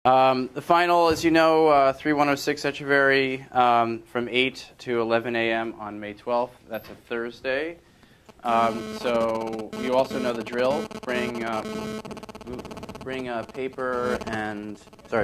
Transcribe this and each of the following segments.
The final, as you know, 3106 Echeverry from 8 to 11 a.m. on May 12th. That's a Thursday. So you also know the drill. Bring paper and,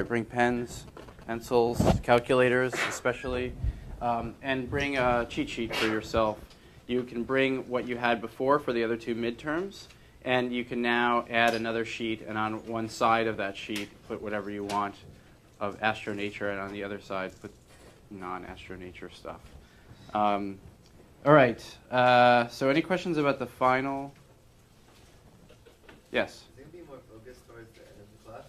bring pens, pencils, calculators especially, and bring a cheat sheet for yourself. You can bring what you had before for the other two midterms, and you can now add another sheet, and on one side of that sheet, put whatever you want of astronature, and on the other side, put non-astronature stuff. All right. So any questions about the final? Yes? Is it going to be more focused towards the end of the class?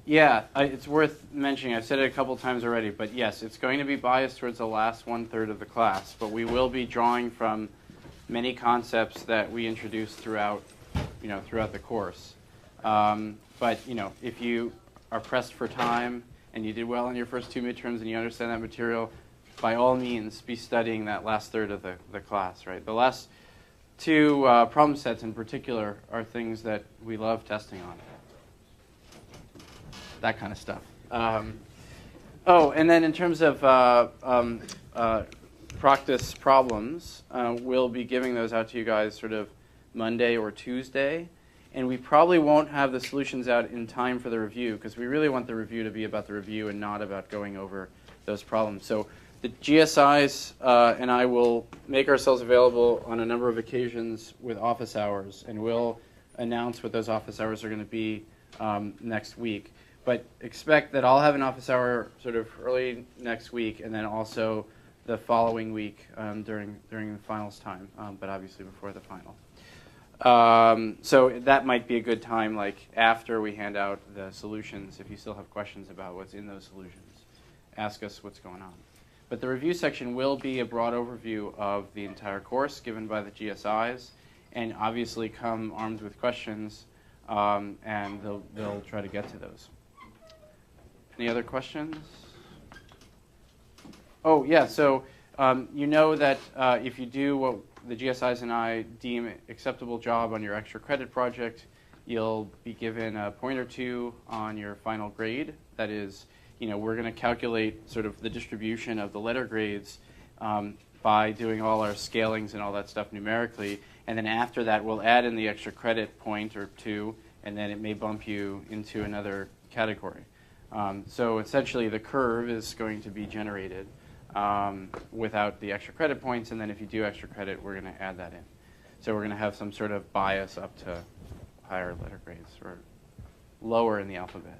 Yeah, it's worth mentioning. I've said it a couple times already, but yes, it's going to be biased towards the last one-third of the class, but we will be drawing from many concepts that we introduce throughout the course. But if you are pressed for time and you did well in your first two midterms and you understand that material, by all means, be studying that last third of the class, right? The last two problem sets in particular are things that we love testing on. That kind of stuff. And then in terms of practice problems, we'll be giving those out to you guys sort of Monday or Tuesday. And we probably won't have the solutions out in time for the review, because we really want the review to be about the review and not about going over those problems. So the GSIs and I will make ourselves available on a number of occasions with office hours, and we'll announce what those office hours are going to be next week. But expect that I'll have an office hour sort of early next week, and then also the following week during the finals time, but obviously before the final. So that might be a good time, like after we hand out the solutions, if you still have questions about what's in those solutions, ask us what's going on. But the review section will be a broad overview of the entire course given by the GSIs, and obviously come armed with questions, and they'll try to get to those. Any other questions? Oh, yeah, so you know that if you do what the GSIs and I deem acceptable job on your extra credit project, you'll be given a point or two on your final grade. That is, we're going to calculate sort of the distribution of the letter grades by doing all our scalings and all that stuff numerically. And then after that, we'll add in the extra credit point or two, and then it may bump you into another category. So essentially, the curve is going to be generated without the extra credit points, and then if you do extra credit, we're going to add that in. So we're going to have some sort of bias up to higher letter grades or lower in the alphabet.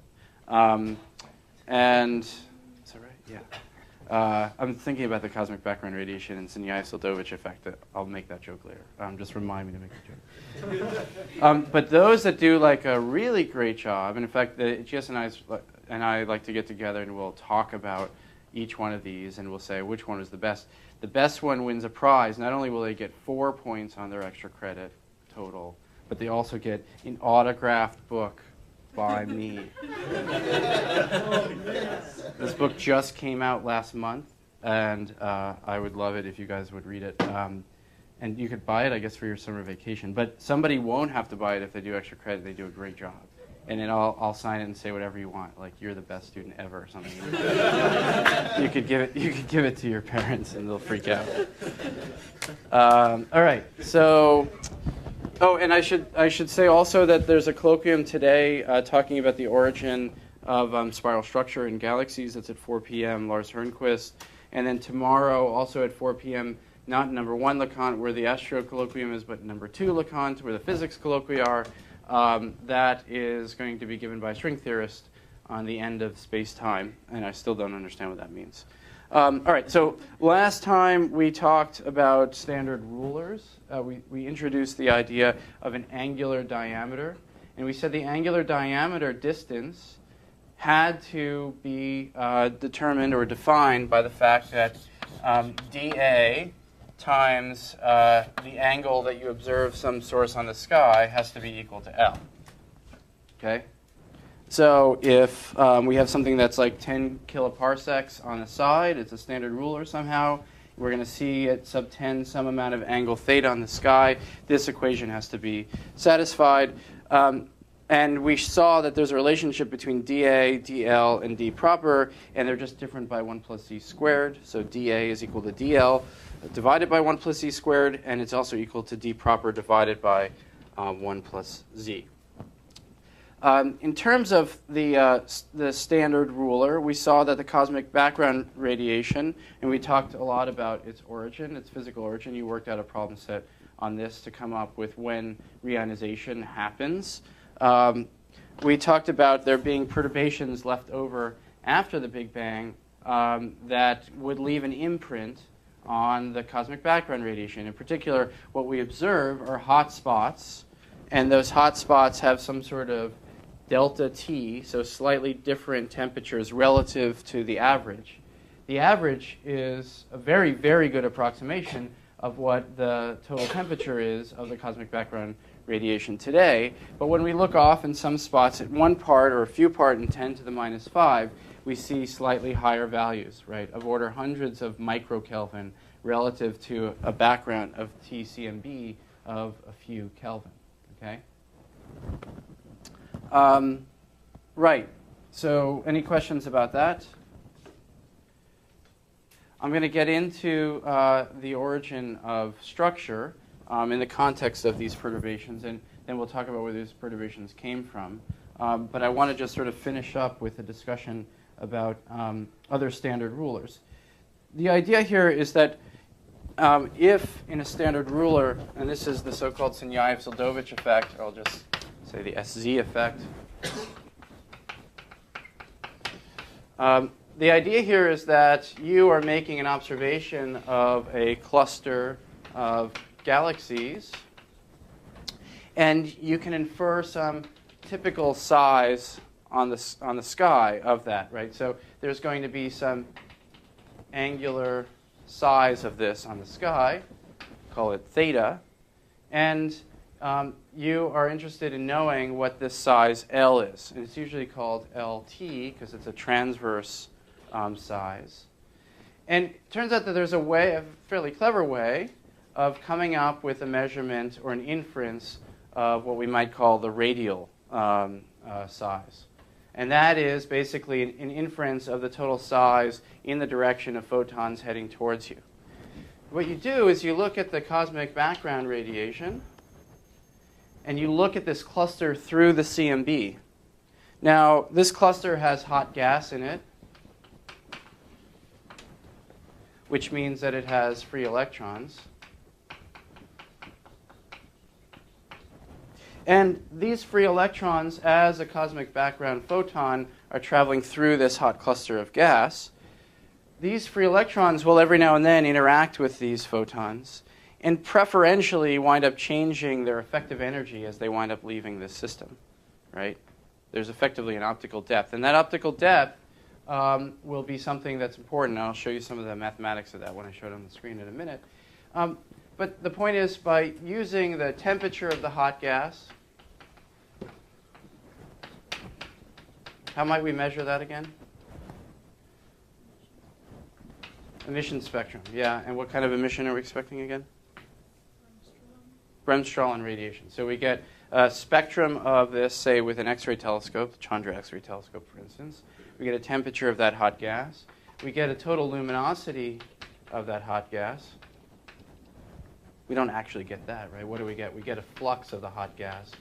And is that right? Yeah. I'm thinking about the cosmic background radiation and Sunyaev-Sildovich effect. I'll make that joke later. Just remind me to make the joke. But those that do like a really great job, and in fact, the GS and I like to get together and we'll talk about each one of these, and we'll say which one is the best. The best one wins a prize. Not only will they get 4 points on their extra credit total, but they also get an autographed book by me. This book just came out last month, and I would love it if you guys would read it. And you could buy it, I guess, for your summer vacation. But somebody won't have to buy it if they do extra credit. They do a great job. And then I'll sign it and say whatever you want, like you're the best student ever or something. You could give it to your parents and they'll freak out. All right. So, and I should say also that there's a colloquium today talking about the origin of spiral structure in galaxies. That's at 4 p.m. Lars Hernquist. And then tomorrow, also at 4 p.m., not number 1 LeConte where the astro colloquium is, but number 2 LeConte where the physics colloquia are. That is going to be given by a string theorist on the end of space-time, and I still don't understand what that means. All right, so last time we talked about standard rulers. We introduced the idea of an angular diameter, and we said the angular diameter distance had to be determined or defined by the fact that dA times the angle that you observe some source on the sky has to be equal to L. Okay? So if we have something that's like 10 kiloparsecs on the side, it's a standard ruler somehow, we're going to see at sub 10 some amount of angle theta on the sky. This equation has to be satisfied. And we saw that there's a relationship between dA, dL, and d proper, and they're just different by 1 plus z squared. So dA is equal to dL divided by 1 plus z squared, and it's also equal to d proper divided by 1 plus z. In terms of the standard ruler, we saw that the cosmic background radiation, and we talked a lot about its origin, its physical origin. You worked out a problem set on this to come up with when reionization happens. We talked about there being perturbations left over after the Big Bang that would leave an imprint on the cosmic background radiation. In particular, what we observe are hot spots, and those hot spots have some sort of delta T, so slightly different temperatures relative to the average. The average is a very, very good approximation of what the total temperature is of the cosmic background radiation today. But when we look off in some spots at 1 part or a few part in 10 to the minus 5, we see slightly higher values, right, of order hundreds of microkelvin relative to a background of TCMB of a few Kelvin, okay? Right. So any questions about that? I'm going to get into the origin of structure in the context of these perturbations, and then we'll talk about where these perturbations came from. But I want to just sort of finish up with a discussion about other standard rulers. The idea here is that if in a standard ruler, and this is the so-called Sunyaev-Sildovich effect, or I'll just say the SZ effect. The idea here is that you are making an observation of a cluster of galaxies, and you can infer some typical size on the sky of that, right? So there's going to be some angular size of this on the sky, call it theta, and you are interested in knowing what this size L is. And it's usually called LT because it's a transverse size. And it turns out that there's a way, a fairly clever way, of coming up with a measurement or an inference of what we might call the radial size. And that is basically an inference of the total size in the direction of photons heading towards you. What you do is you look at the cosmic background radiation, and you look at this cluster through the CMB. Now, this cluster has hot gas in it, which means that it has free electrons. And these free electrons, as a cosmic background photon, are traveling through this hot cluster of gas. These free electrons will every now and then interact with these photons and preferentially wind up changing their effective energy as they wind up leaving this system, right? There's effectively an optical depth. And that optical depth will be something that's important. I'll show you some of the mathematics of that when I show it on the screen in a minute. But the point is, by using the temperature of the hot gas, how might we measure that again? Emission spectrum, yeah. And what kind of emission are we expecting again? Bremsstrahlin radiation. So we get a spectrum of this, say, with an X-ray telescope, the Chandra X-ray telescope, for instance. We get a temperature of that hot gas. We get a total luminosity of that hot gas. We don't actually get that, right? What do we get? We get a flux of the hot gas.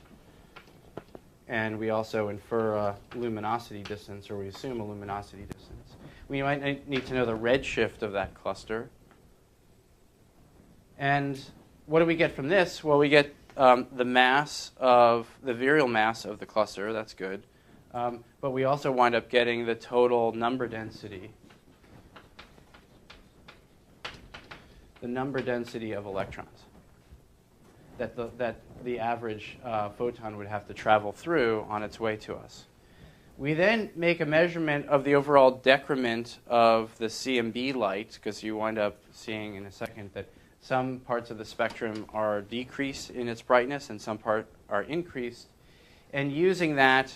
And we also infer a luminosity distance, or we assume a luminosity distance. We might need to know the redshift of that cluster. And what do we get from this? Well, we get the mass of, the virial mass of the cluster. That's good. But we also wind up getting the total number density. The number density of electrons that the average photon would have to travel through on its way to us. We then make a measurement of the overall decrement of the CMB light, because you wind up seeing in a second that some parts of the spectrum are decreased in its brightness and some part are increased. And using that,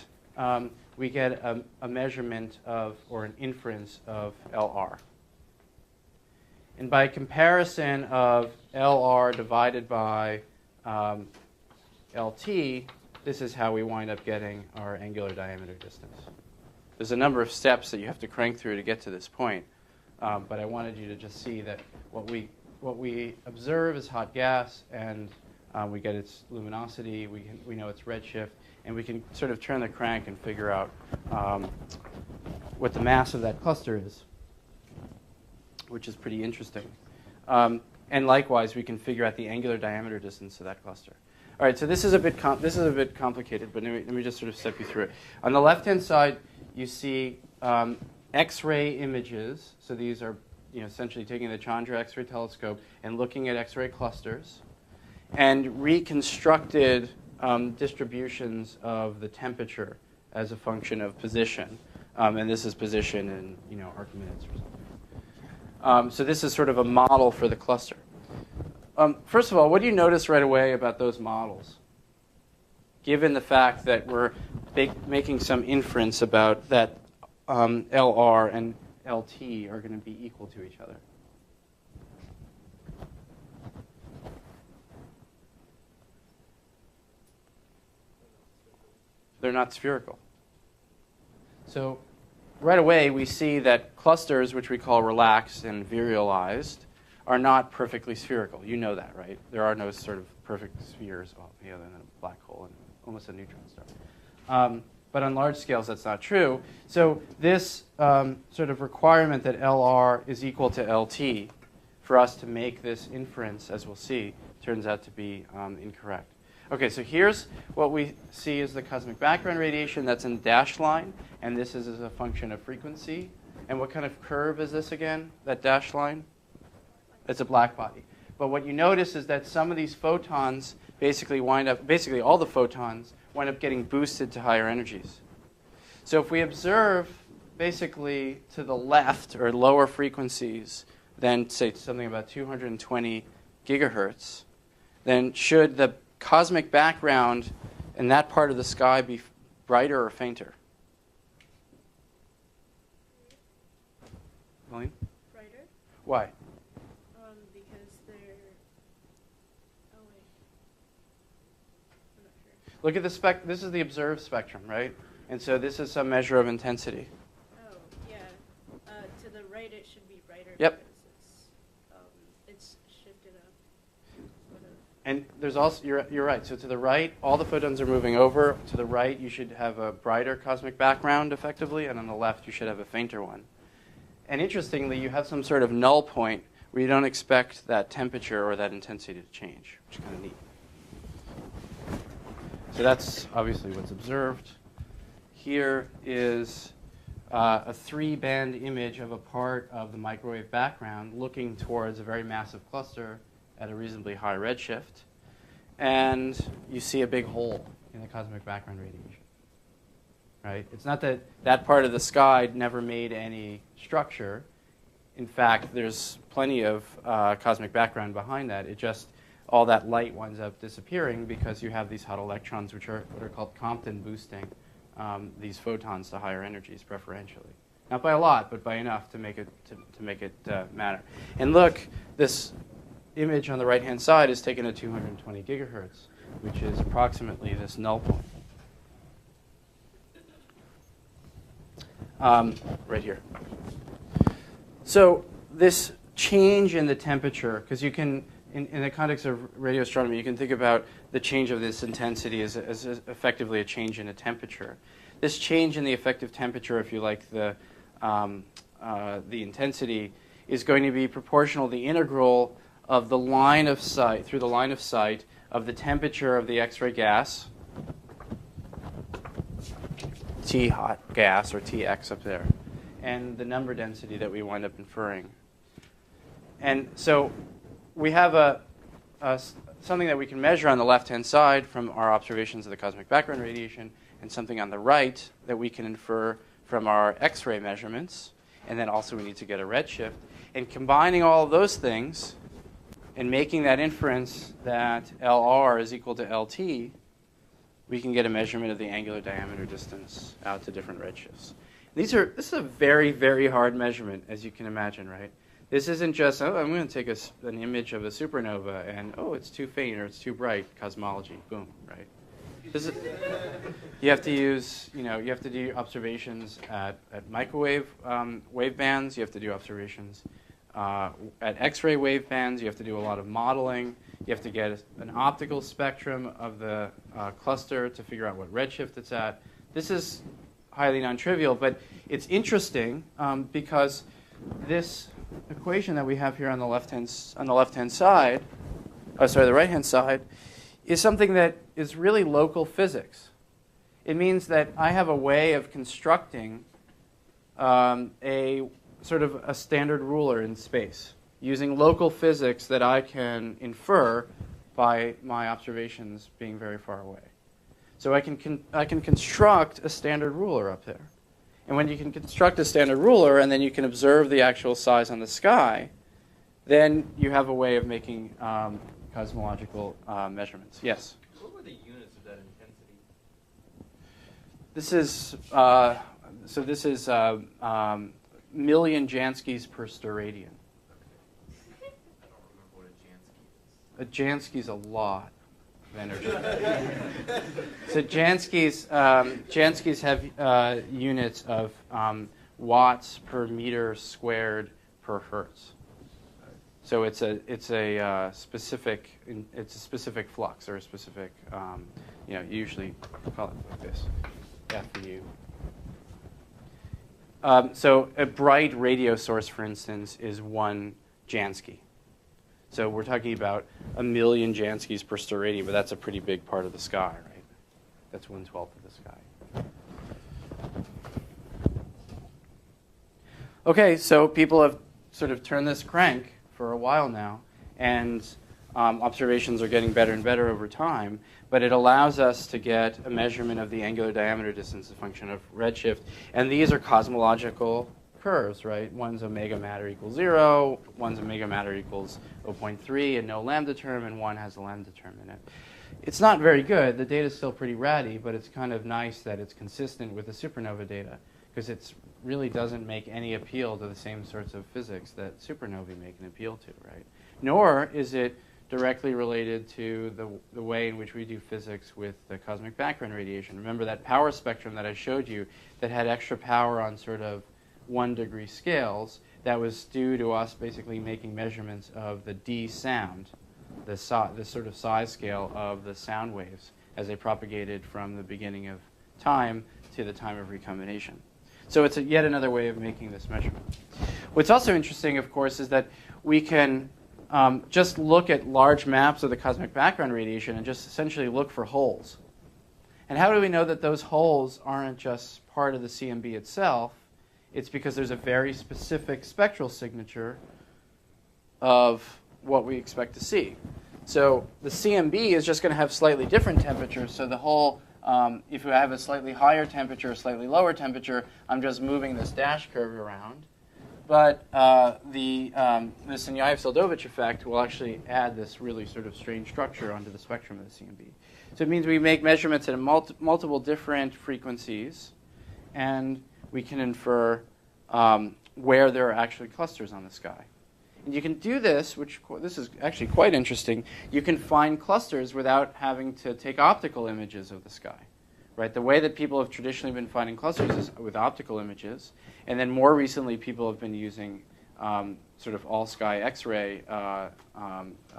we get a measurement of, or an inference of LR. And by comparison of LR divided by LT, this is how we wind up getting our angular diameter distance. There's a number of steps that you have to crank through to get to this point, but I wanted you to just see that what we observe is hot gas, and we get its luminosity, we know its redshift, and we can sort of turn the crank and figure out what the mass of that cluster is, which is pretty interesting. And likewise, we can figure out the angular diameter distance of that cluster. All right, so this is a bit complicated, but let me just sort of step you through it. On the left-hand side, you see X-ray images. So these are essentially taking the Chandra X-ray telescope and looking at X-ray clusters, and reconstructed distributions of the temperature as a function of position. And this is position in Archimedes or something. So this is sort of a model for the cluster. First of all, what do you notice right away about those models, given the fact that we're making some inference about that LR and LT are going to be equal to each other? They're not spherical. So right away, we see that clusters, which we call relaxed and virialized, are not perfectly spherical. You know that, right? There are no sort of perfect spheres, other than a black hole and almost a neutron star. But on large scales, that's not true. So this sort of requirement that LR is equal to LT for us to make this inference, as we'll see, turns out to be incorrect. Okay, so here's what we see as the cosmic background radiation. That's in the dashed line, and this is as a function of frequency. And what kind of curve is this again, that dashed line? It's a black body. But what you notice is that some of these photons basically all the photons wind up getting boosted to higher energies. So if we observe basically to the left or lower frequencies than, say, something about 220 gigahertz, then should the cosmic background in that part of the sky be brighter or fainter? Colleen? Brighter. Why? Because they're... Oh, wait. I'm not sure. Look at the this is the observed spectrum, right? And so this is some measure of intensity. Oh, yeah. To the right, it should be brighter. Yep. Because it's shifted up. Sort of. And there's also, you're right, so to the right, all the photons are moving over. To the right, you should have a brighter cosmic background, effectively, and on the left, you should have a fainter one. And interestingly, you have some sort of null point where you don't expect that temperature or that intensity to change, which is kind of neat. So that's obviously what's observed. Here is a 3-band image of a part of the microwave background looking towards a very massive cluster at a reasonably high redshift. And you see a big hole in the cosmic background radiation. Right? It's not that that part of the sky never made any structure. In fact, there's plenty of cosmic background behind that. It just, all that light winds up disappearing because you have these hot electrons, which are what are called Compton boosting these photons to higher energies preferentially. Not by a lot, but by enough to make it matter. And look, this image on the right-hand side is taken at 220 gigahertz, which is approximately this null point. Right here. So this change in the temperature, because you can, in the context of radio astronomy, you can think about the change of this intensity as effectively a change in a temperature. This change in the effective temperature, if you like, the intensity, is going to be proportional to the integral of the line of sight, through the line of sight, of the temperature of the X-ray gas, T hot gas, or Tx up there, and the number density that we wind up inferring. And so we have something that we can measure on the left-hand side from our observations of the cosmic background radiation, and something on the right that we can infer from our X-ray measurements. And then also we need to get a redshift. And combining all of those things and making that inference that LR is equal to LT, we can get a measurement of the angular diameter distance out to different redshifts. This is a very, very hard measurement, as you can imagine, right? This isn't just, oh, I'm going to take an image of a supernova, and, oh, it's too faint or it's too bright, cosmology, boom, right? This is, you have to use, you have to do observations at microwave wave bands. You have to do observations at X-ray wave bands. You have to do a lot of modeling. You have to get an optical spectrum of the cluster to figure out what redshift it's at. This is highly non-trivial, but it's interesting because this equation that we have here on the left-hand side, the right-hand side, is something that is really local physics. It means that I have a way of constructing a sort of a standard ruler in space using local physics that I can infer by my observations being very far away. So I can construct a standard ruler up there. And when you can construct a standard ruler and then you can observe the actual size on the sky, then you have a way of making cosmological measurements. Yes? What were the units of that intensity? This is million Janskis per steradian. I don't remember what a Jansky is. A Jansky is a lot of energy. So Janskis have units of watts per meter squared per hertz. So it's a specific flux or a specific usually call it like this, FU. So a bright radio source, for instance, is 1 Jansky. So we're talking about 1 million Janskis per steradian, but that's a pretty big part of the sky, right? That's 1/12 of the sky. Okay, so people have sort of turned this crank for a while now, and observations are getting better and better over time, but it allows us to get a measurement of the angular diameter distance, a function of redshift, and these are cosmological curves, right? One's omega matter equals 0, one's omega matter equals 0.3 and no lambda term, and one has a lambda term in it. It's not very good. The data's still pretty ratty, but it's kind of nice that it's consistent with the supernova data, because it really doesn't make any appeal to the same sorts of physics that supernovae make an appeal to, right? Nor is it directly related to the way in which we do physics with the cosmic background radiation. Remember that power spectrum that I showed you that had extra power on sort of 1-degree scales? That was due to us basically making measurements of the D sound, the sort of size scale of the sound waves as they propagated from the beginning of time to the time of recombination. So it's yet another way of making this measurement. What's also interesting, of course, is that we can just look at large maps of the cosmic background radiation and just essentially look for holes. And how do we know that those holes aren't just part of the CMB itself? It's because there's a very specific spectral signature of what we expect to see. So the CMB is just going to have slightly different temperatures. So the hole, if I have a slightly higher temperature, a slightly lower temperature, I'm just moving this dash curve around. But the Sinyaev-Seldovich effect will actually add this really sort of strange structure onto the spectrum of the CMB. So it means we make measurements at multiple different frequencies, and we can infer where there are actually clusters on the sky. And you can do this, this is actually quite interesting. You can find clusters without having to take optical images of the sky. Right? The way that people have traditionally been finding clusters is with optical images. And then more recently, people have been using sort of all-sky X-ray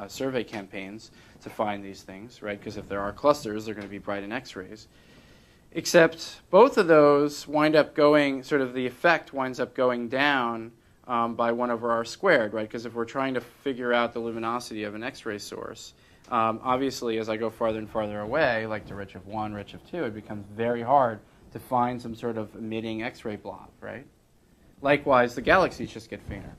survey campaigns to find these things, right? Because if there are clusters, they're going to be bright in X-rays. Except both of those wind up going, sort of the effect winds up going down by 1 over r squared, right? Because if we're trying to figure out the luminosity of an X-ray source, obviously, as I go farther and farther away, like to redshift 1, redshift 2, it becomes very hard to find some sort of emitting X-ray blob, right? Likewise, the galaxies just get fainter.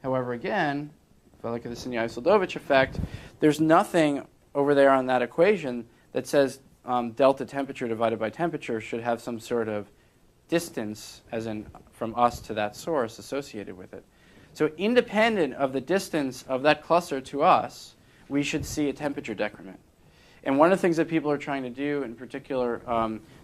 However, again, if I look at the Sinyaev-Seldovich effect, there's nothing over there on that equation that says delta temperature divided by temperature should have some sort of distance, as in from us to that source, associated with it. So independent of the distance of that cluster to us, we should see a temperature decrement. And one of the things that people are trying to do, in particular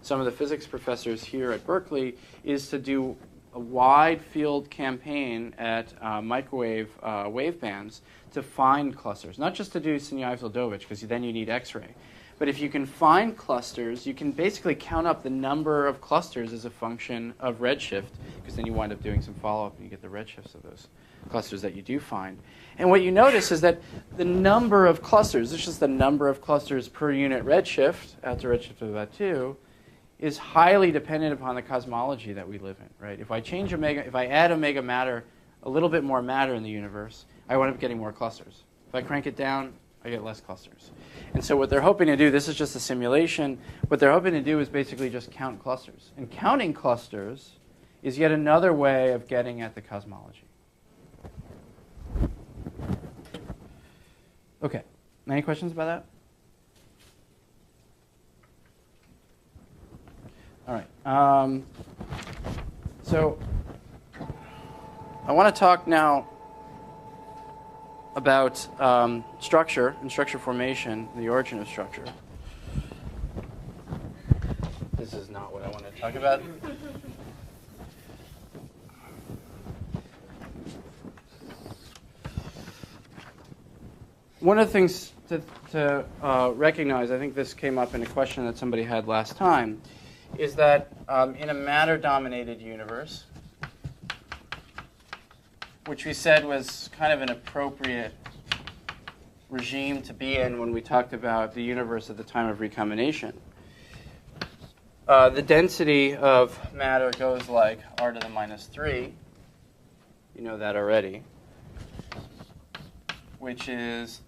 some of the physics professors here at Berkeley, is to do a wide field campaign at microwave wave bands to find clusters. Not just to do Sinyaev-Seldovich, because then you need X-ray, But if you can find clusters, you can basically count up the number of clusters as a function of redshift, because then you wind up doing some follow-up and you get the redshifts of those clusters that you do find. And what you notice is that the number of clusters, this is just the number of clusters per unit redshift, out to redshift of about 2, is highly dependent upon the cosmology that we live in, right? If I change if I add omega matter, a little bit more matter in the universe, I wind up getting more clusters. If I crank it down, I get less clusters. And so what they're hoping to do, this is just a simulation, what they're hoping to do is basically just count clusters. And counting clusters is yet another way of getting at the cosmology. Okay, any questions about that? All right. So I want to talk now about structure and structure formation, the origin of structure. This is not what I want to talk about. One of the things to recognize, I think this came up in a question that somebody had last time, is that in a matter-dominated universe, which we said was kind of an appropriate regime to be in when we talked about the universe at the time of recombination, the density of matter goes like r to the minus 3. You know that already, which is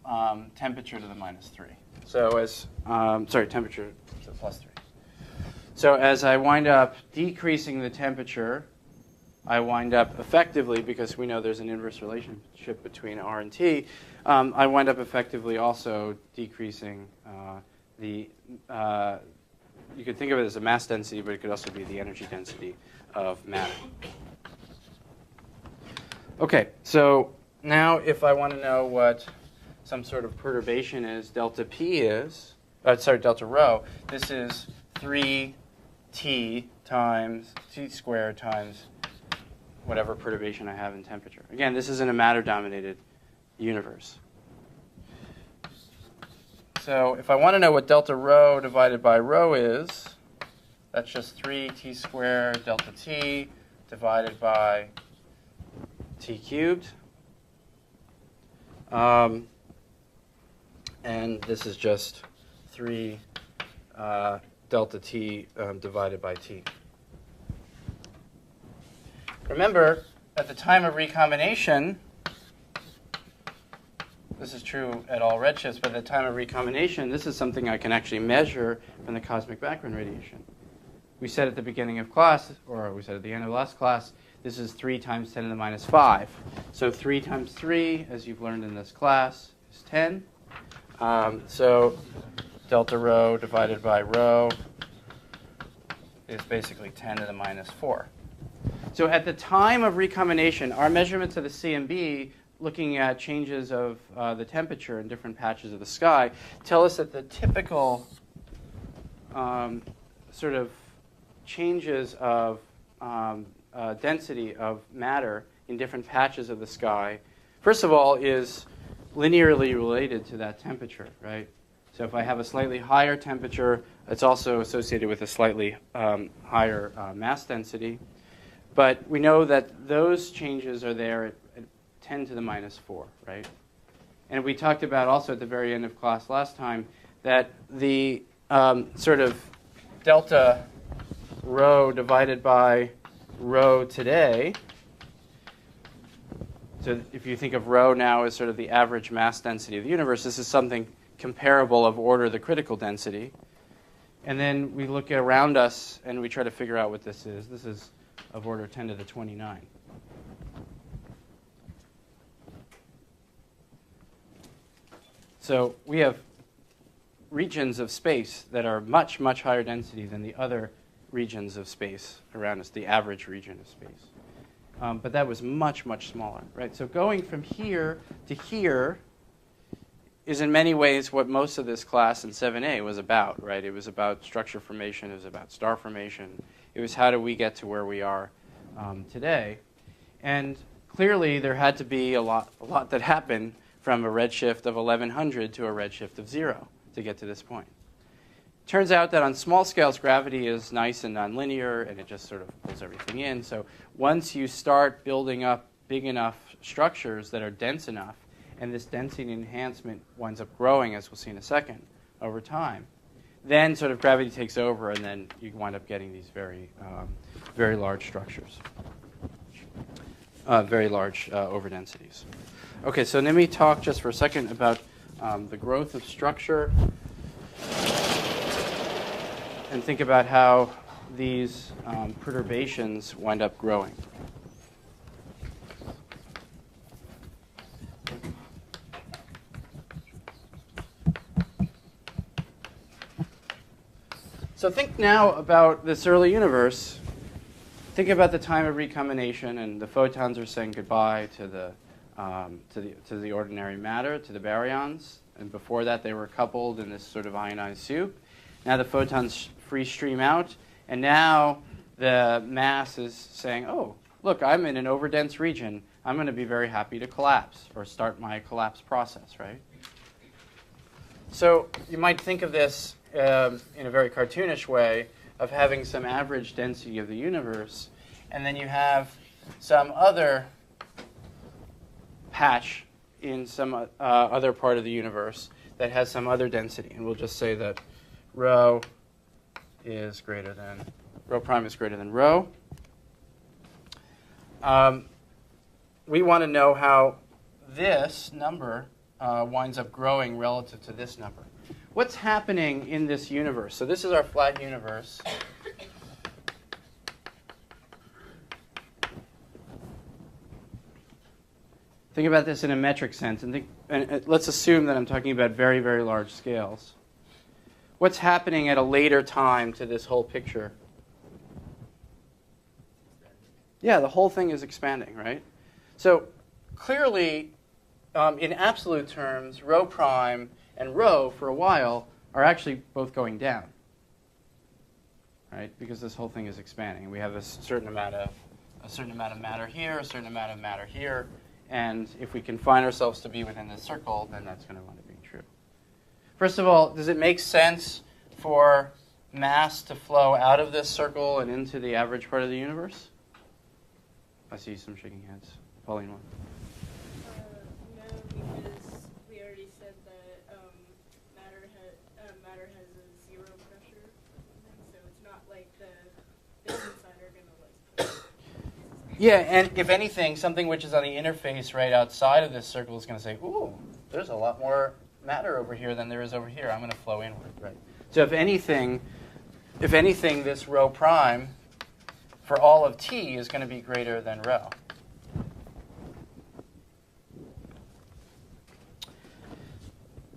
temperature to the minus 3. So as, temperature to the plus 3. So as I wind up decreasing the temperature, I wind up effectively, because we know there's an inverse relationship between R and T, I wind up effectively also decreasing you could think of it as a mass density, but it could also be the energy density of matter. Okay, so now if I want to know what some sort of perturbation is, delta P is, delta rho, this is 3T times T squared times whatever perturbation I have in temperature. Again, this is in a matter-dominated universe. So if I want to know what delta rho divided by rho is, that's just 3T squared delta T divided by T cubed. And this is just 3 delta T divided by T. Remember, at the time of recombination, this is true at all redshifts, but at the time of recombination, this is something I can actually measure from the cosmic background radiation. We said at the beginning of class, or we said at the end of last class, this is 3 times 10 to the minus 5. So 3 times 3, as you've learned in this class, is 10. So delta rho divided by rho is basically 10 to the minus 4. So at the time of recombination, our measurements of the CMB, looking at changes of the temperature in different patches of the sky, tell us that the typical sort of changes of density of matter in different patches of the sky, first of all, is linearly related to that temperature, right? So if I have a slightly higher temperature, it's also associated with a slightly higher mass density. But we know that those changes are there at 10 to the minus 4, right? And we talked about also at the very end of class last time that the sort of delta rho divided by rho today, so if you think of rho now as sort of the average mass density of the universe, this is something comparable of order the critical density. And then we look around us and we try to figure out what this is. This is of order 10 to the 29. So we have regions of space that are much, much higher density than the other regions of space around us, the average region of space. But that was much, much smaller, right? So going from here to here is in many ways what most of this class in 7A was about, right? It was about structure formation. It was about star formation. It was how do we get to where we are today. And clearly there had to be a lot that happened from a redshift of 1100 to a redshift of 0 to get to this point. turns out that on small scales, gravity is nice and nonlinear, and it just sort of pulls everything in. So once you start building up big enough structures that are dense enough, and this density enhancement winds up growing, as we'll see in a second, over time, then sort of gravity takes over, and then you wind up getting these very, very large structures, very large overdensities. Okay, so let me talk just for a second about the growth of structure, and think about how these perturbations wind up growing. So think now about this early universe. Think about the time of recombination, and the photons are saying goodbye to the ordinary matter, to the baryons. And before that, they were coupled in this sort of ionized soup. Now the photons free stream out, and now the mass is saying, oh, look, I'm in an overdense region. I'm going to be very happy to collapse or start my collapse process, right? So you might think of this in a very cartoonish way of having some average density of the universe, and then you have some other patch in some other part of the universe that has some other density. And we'll just say that rho prime is greater than rho. We want to know how this number winds up growing relative to this number. What's happening in this universe? So this is our flat universe. Think about this in a metric sense, and let's assume that I'm talking about very, very large scales. What's happening at a later time to this whole picture? Yeah, the whole thing is expanding, right? So clearly, in absolute terms, rho prime and rho, for a while, are actually both going down, right? Because this whole thing is expanding. We have a certain amount of matter here, a certain amount of matter here, and if we confine ourselves to be within this circle, then that's going to wind up being true. First of all, does it make sense for mass to flow out of this circle and into the average part of the universe? I see some shaking heads. Pauline, one. No, because we already said that matter has a zero pressure or something, so it's not like the bits inside are going to like. Yeah, and if anything, something which is on the interface right outside of this circle is going to say, ooh, there's a lot more matter over here than there is over here. I'm going to flow inward, right? So if anything, this rho prime for all of t is going to be greater than rho.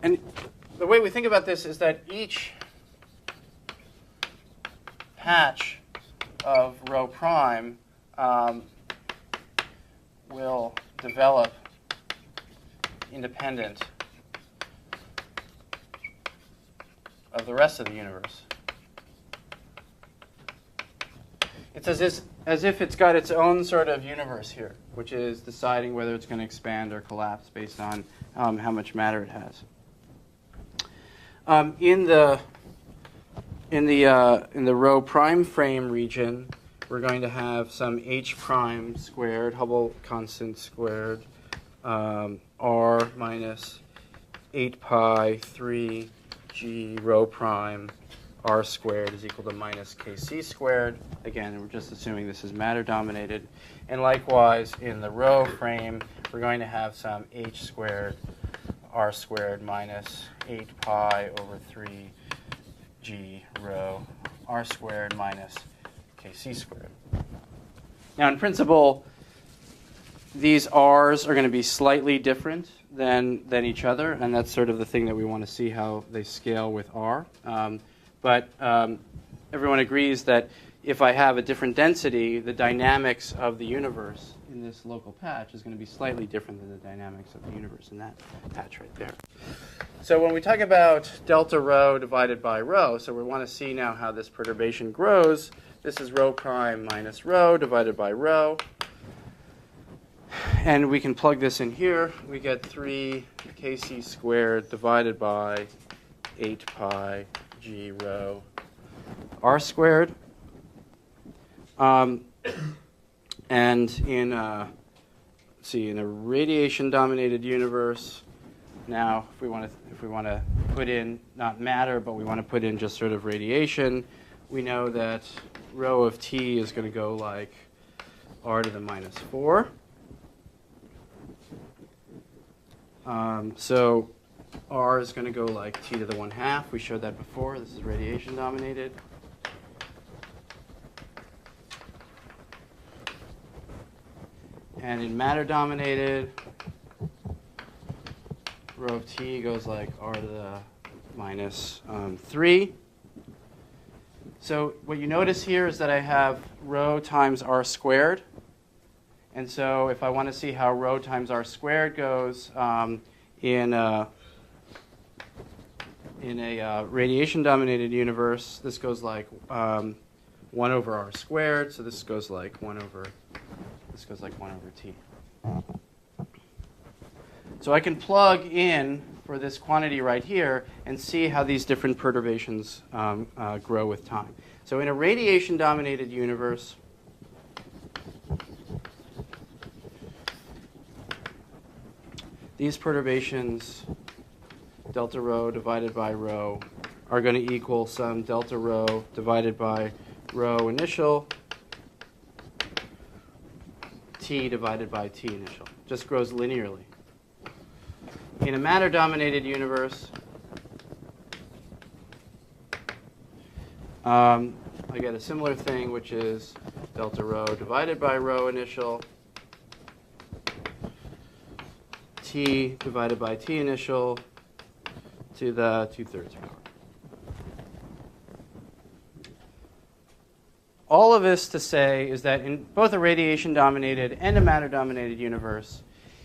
And the way we think about this is that each patch of rho prime will develop independent of the rest of the universe. It's as if it's got its own sort of universe here, which is deciding whether it's going to expand or collapse based on how much matter it has. In the rho prime frame region, we're going to have some h prime squared, Hubble constant squared, r minus 8 pi 3 g rho prime r squared is equal to minus kc squared. Again, we're just assuming this is matter dominated. And likewise, in the rho frame, we're going to have some h squared r squared minus 8 pi over 3 g rho r squared minus kc squared. Now, in principle, these r's are going to be slightly different than each other, and that's sort of the thing that we want to see how they scale with r. But everyone agrees that if I have a different density, the dynamics of the universe in this local patch is going to be slightly different than the dynamics of the universe in that patch right there. So when we talk about delta rho divided by rho, so we want to see now how this perturbation grows. This is rho prime minus rho divided by rho. And we can plug this in here. We get 3 kc squared divided by 8 pi g rho r squared. And in in a radiation-dominated universe, now if we want to put in not matter, but we want to put in just sort of radiation, we know that rho of t is going to go like r to the minus 4. So r is going to go like t to the 1/2. We showed that before. This is radiation-dominated. And in matter-dominated, rho of t goes like r to the minus 3. So what you notice here is that I have rho times r squared. And so if I want to see how rho times r squared goes in a radiation-dominated universe, this goes like 1 over r squared. So this goes like 1 over t. So I can plug in for this quantity right here and see how these different perturbations grow with time. So in a radiation-dominated universe, these perturbations, delta rho divided by rho, are going to equal some delta rho divided by rho initial, t divided by t initial. Just grows linearly. In a matter-dominated universe, I get a similar thing, which is delta rho divided by rho initial, t divided by t initial to the 2/3 power. All of this to say is that in both a radiation-dominated and a matter-dominated universe,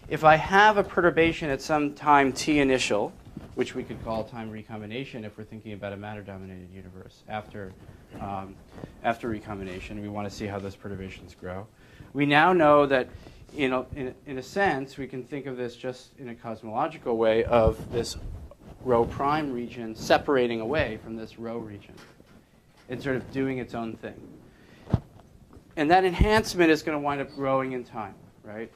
if I have a perturbation at some time t initial, which we could call time recombination if we're thinking about a matter-dominated universe after recombination, we want to see how those perturbations grow. We now know that, in a sense, we can think of this just in a cosmological way of this rho prime region separating away from this rho region. It's sort of doing its own thing. And that enhancement is going to wind up growing in time, right?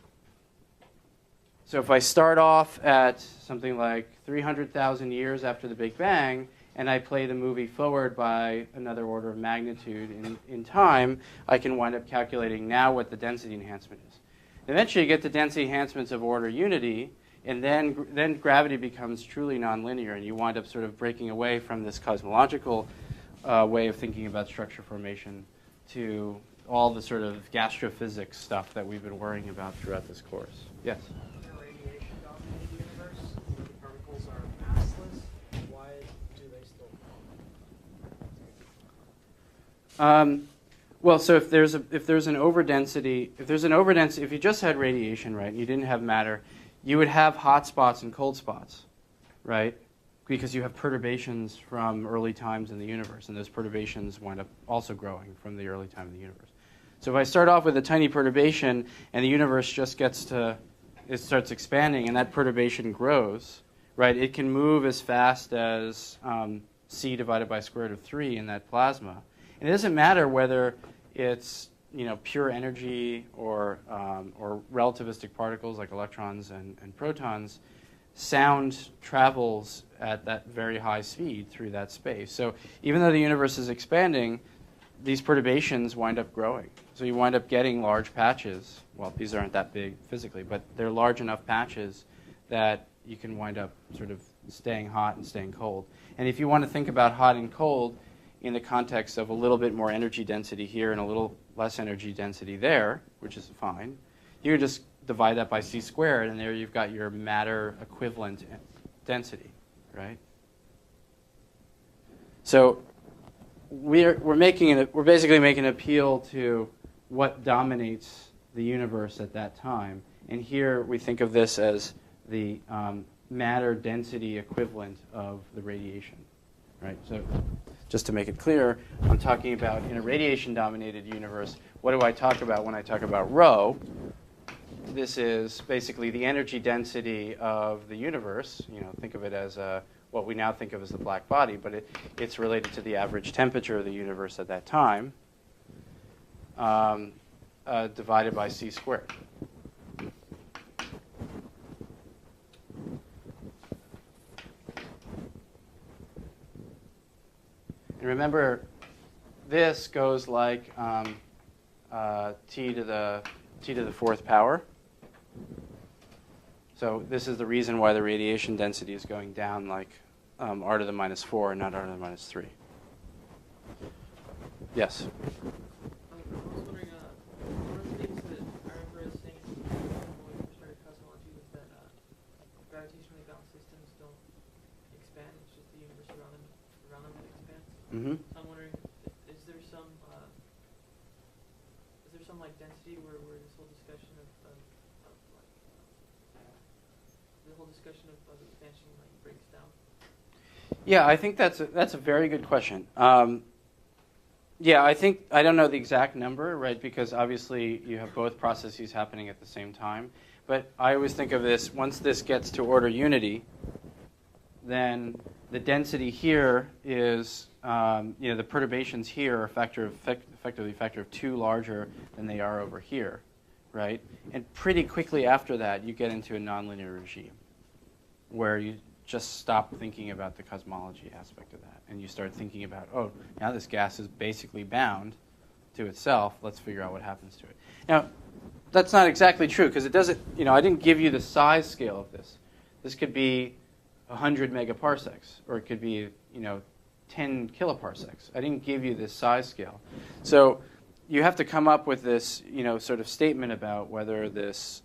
So if I start off at something like 300,000 years after the Big Bang, and I play the movie forward by another order of magnitude in time, I can wind up calculating now what the density enhancement is. Eventually you get to density enhancements of order unity, and then gravity becomes truly nonlinear, and you wind up sort of breaking away from this cosmological way of thinking about structure formation to all the sort of gastrophysics stuff that we've been worrying about throughout this course. Yes? In a radiation-dominated universe, when the particles are massless, why do they still fall? Well, so if there's an overdensity, if you just had radiation, right, and you didn't have matter, you would have hot spots and cold spots, right? Because you have perturbations from early times in the universe, and those perturbations wind up also growing from the early time of the universe. So if I start off with a tiny perturbation and the universe just it starts expanding and that perturbation grows, right, it can move as fast as c divided by square root of 3 in that plasma. And it doesn't matter whether it's pure energy or relativistic particles like electrons and protons. Sound travels at that very high speed through that space. So even though the universe is expanding, these perturbations wind up growing. So you wind up getting large patches. Well, these aren't that big physically, but they're large enough patches that you can wind up sort of staying hot and staying cold. And if you want to think about hot and cold in the context of a little bit more energy density here and a little less energy density there, which is fine, you can just divide that by c squared, and there you've got your matter equivalent density, right? So we're basically making an appeal to what dominates the universe at that time, and here we think of this as the matter density equivalent of the radiation, right? So just to make it clear, I'm talking about in a radiation-dominated universe. What do I talk about when I talk about rho? This is basically the energy density of the universe. Think of it as what we now think of as the black body, but it's related to the average temperature of the universe at that time, divided by c squared. And remember, this goes like t to the fourth power. So this is the reason why the radiation density is going down like r to the minus 4 and not r to the minus 3. Yes? I was wondering, one of the things that I remember as saying when we first started cosmology was that gravitationally bound systems don't expand. It's just the universe around them that expands. Mm-hmm. So I'm wondering, is there some like density where this whole discussion of like the whole discussion of expansion like breaks down? Yeah, I think that's a very good question. Yeah, I don't know the exact number, right? Because obviously you have both processes happening at the same time. But I always think of this, once this gets to order unity, then the density here is, the perturbations here are effectively a factor of 2 larger than they are over here, right? And pretty quickly after that, you get into a nonlinear regime where you just stop thinking about the cosmology aspect of that. And you start thinking about, oh, now this gas is basically bound to itself. Let's figure out what happens to it. Now, that's not exactly true because it doesn't, I didn't give you the size scale of this. This could be 100 megaparsecs, or it could be, 10 kiloparsecs. I didn't give you this size scale. So you have to come up with this, sort of statement about whether this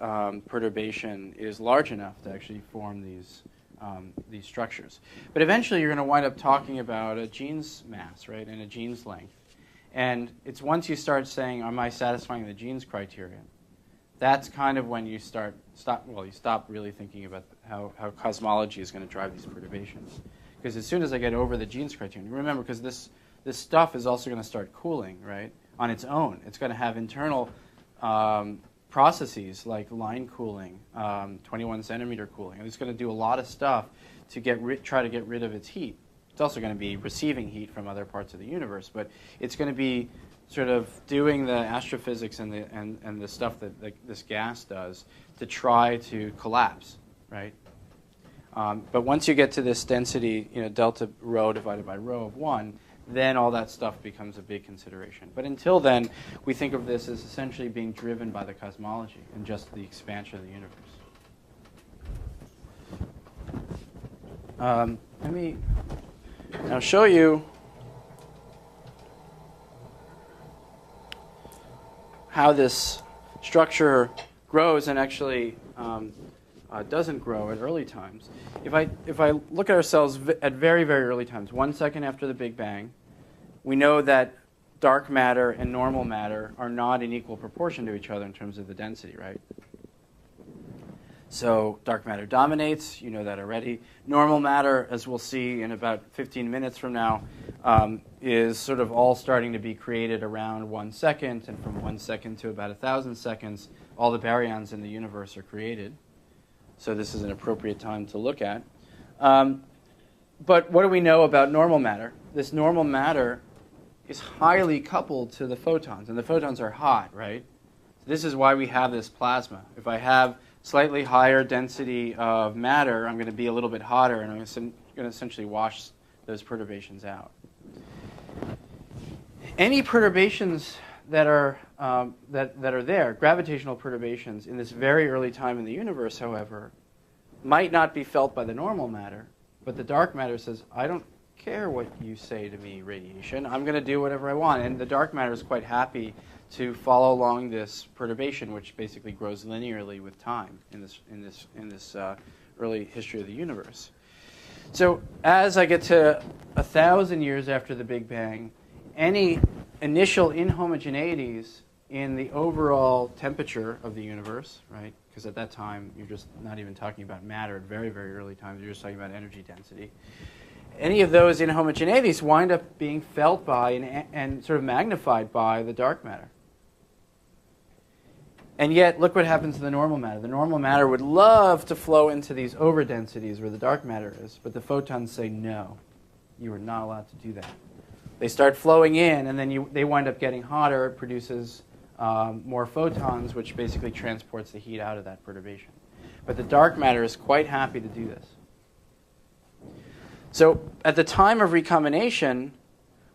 perturbation is large enough to actually form these structures. But eventually you're going to wind up talking about a gene's mass, right, and a gene's length. And it's once you start saying, am I satisfying the gene's criterion, that's kind of when you stop really thinking about how cosmology is going to drive these perturbations. Because as soon as I get over the gene's criterion, remember, because this stuff is also going to start cooling, right, on its own. It's going to have internal processes like line cooling, 21 centimeter cooling. And it's going to do a lot of stuff to try to get rid of its heat. It's also going to be receiving heat from other parts of the universe, but it's going to be sort of doing the astrophysics and the stuff that this gas does to try to collapse, right? But once you get to this density, delta rho divided by rho of 1, then all that stuff becomes a big consideration. But until then, we think of this as essentially being driven by the cosmology and just the expansion of the universe. Let me now show you how this structure grows and actually doesn't grow at early times. If I look at ourselves at very, very early times, 1 second after the Big Bang, we know that dark matter and normal matter are not in equal proportion to each other in terms of the density, right? So dark matter dominates, you know that already. Normal matter, as we'll see in about 15 minutes from now, is sort of all starting to be created around 1 second, and from 1 second to about 1,000 seconds, all the baryons in the universe are created. So this is an appropriate time to look at. But what do we know about normal matter? This normal matter is highly coupled to the photons, and the photons are hot, right? So this is why we have this plasma. If I have slightly higher density of matter, I'm going to be a little bit hotter, and I'm going to essentially wash those perturbations out. Any perturbations that are there, gravitational perturbations in this very early time in the universe, however, might not be felt by the normal matter, but the dark matter says, I don't care what you say to me, radiation. I'm going to do whatever I want. And the dark matter is quite happy to follow along this perturbation, which basically grows linearly with time in this early history of the universe. So as I get to 1,000 years after the Big Bang, any initial inhomogeneities in the overall temperature of the universe, right? Because at that time, you're just not even talking about matter at very, very early times. You're just talking about energy density. Any of those inhomogeneities wind up being felt by and sort of magnified by the dark matter. And yet, look what happens to the normal matter. The normal matter would love to flow into these overdensities where the dark matter is, but the photons say, no, you are not allowed to do that. They start flowing in, and then they wind up getting hotter. It produces more photons, which basically transports the heat out of that perturbation. But the dark matter is quite happy to do this. So at the time of recombination,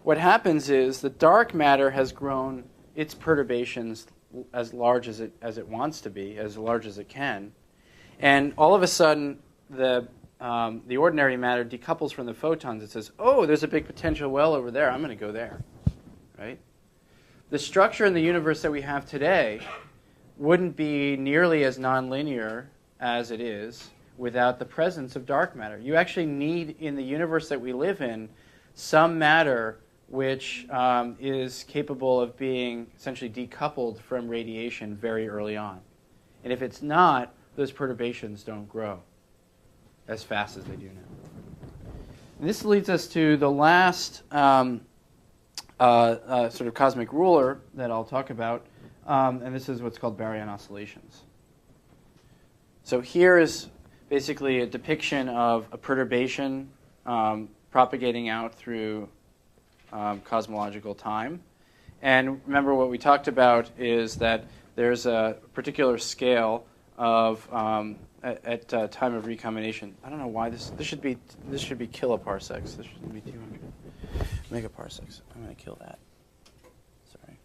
what happens is the dark matter has grown its perturbations as large as it wants to be, as large as it can. And all of a sudden, the ordinary matter decouples from the photons. It says, oh, there's a big potential well over there. I'm going to go there. Right? The structure in the universe that we have today wouldn't be nearly as nonlinear as it is without the presence of dark matter. You actually need, in the universe that we live in, some matter which is capable of being essentially decoupled from radiation very early on. And if it's not, those perturbations don't grow as fast as they do now. And this leads us to the last sort of cosmic ruler that I'll talk about, and this is what's called baryon oscillations. So here is basically a depiction of a perturbation propagating out through cosmological time. And remember, what we talked about is that there's a particular scale of at time of recombination. I don't know why this should be kiloparsecs. This should be 200 megaparsecs. I'm going to kill that. Sorry.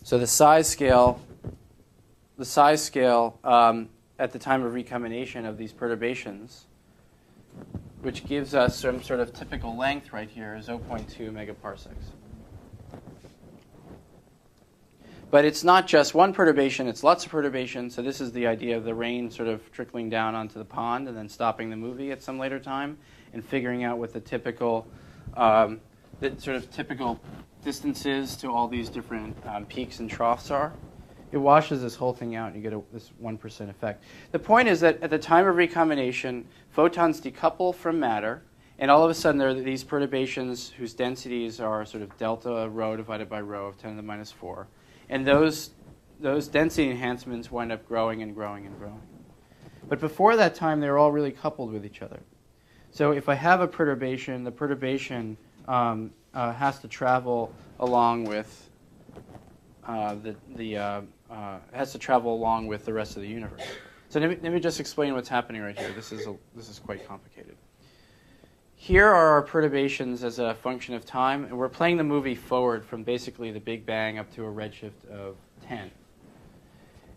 So the size scale at the time of recombination of these perturbations, which gives us some sort of typical length right here, is 0.2 megaparsecs. But it's not just one perturbation, it's lots of perturbations. So this is the idea of the rain sort of trickling down onto the pond and then stopping the movie at some later time and figuring out what the typical distances to all these different peaks and troughs are. It washes this whole thing out and you get this 1% effect. The point is that at the time of recombination, photons decouple from matter, and all of a sudden there are these perturbations whose densities are sort of delta rho divided by rho of 10 to the minus 4. And those density enhancements wind up growing and growing and growing. But before that time, they were all really coupled with each other. So if I have a perturbation, the perturbation has to travel along with the rest of the universe. So let me just explain what's happening right here. This is quite complicated. Here are our perturbations as a function of time, and we're playing the movie forward from basically the Big Bang up to a redshift of 10.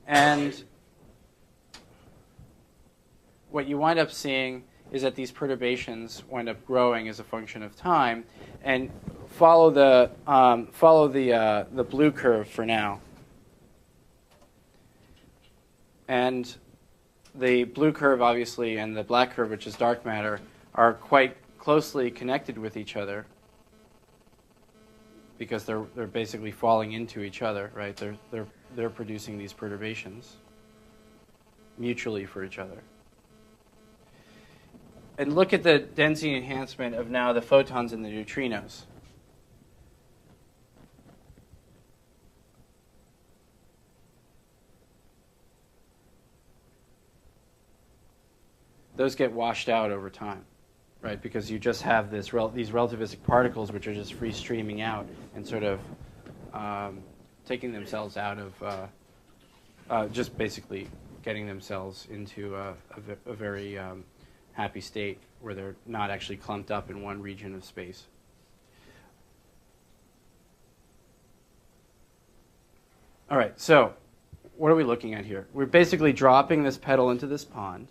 And what you wind up seeing is that these perturbations wind up growing as a function of time, and follow the blue curve for now. And the blue curve, obviously, and the black curve, which is dark matter, are quite closely connected with each other because they're basically falling into each other, right? They're producing these perturbations mutually for each other. And look at the density enhancement of now the photons and the neutrinos. Those get washed out over time, right? Because you just have these relativistic particles which are just free streaming out and sort of taking themselves out of, just basically getting themselves into a very happy state where they're not actually clumped up in one region of space. All right, so what are we looking at here? We're basically dropping this petal into this pond,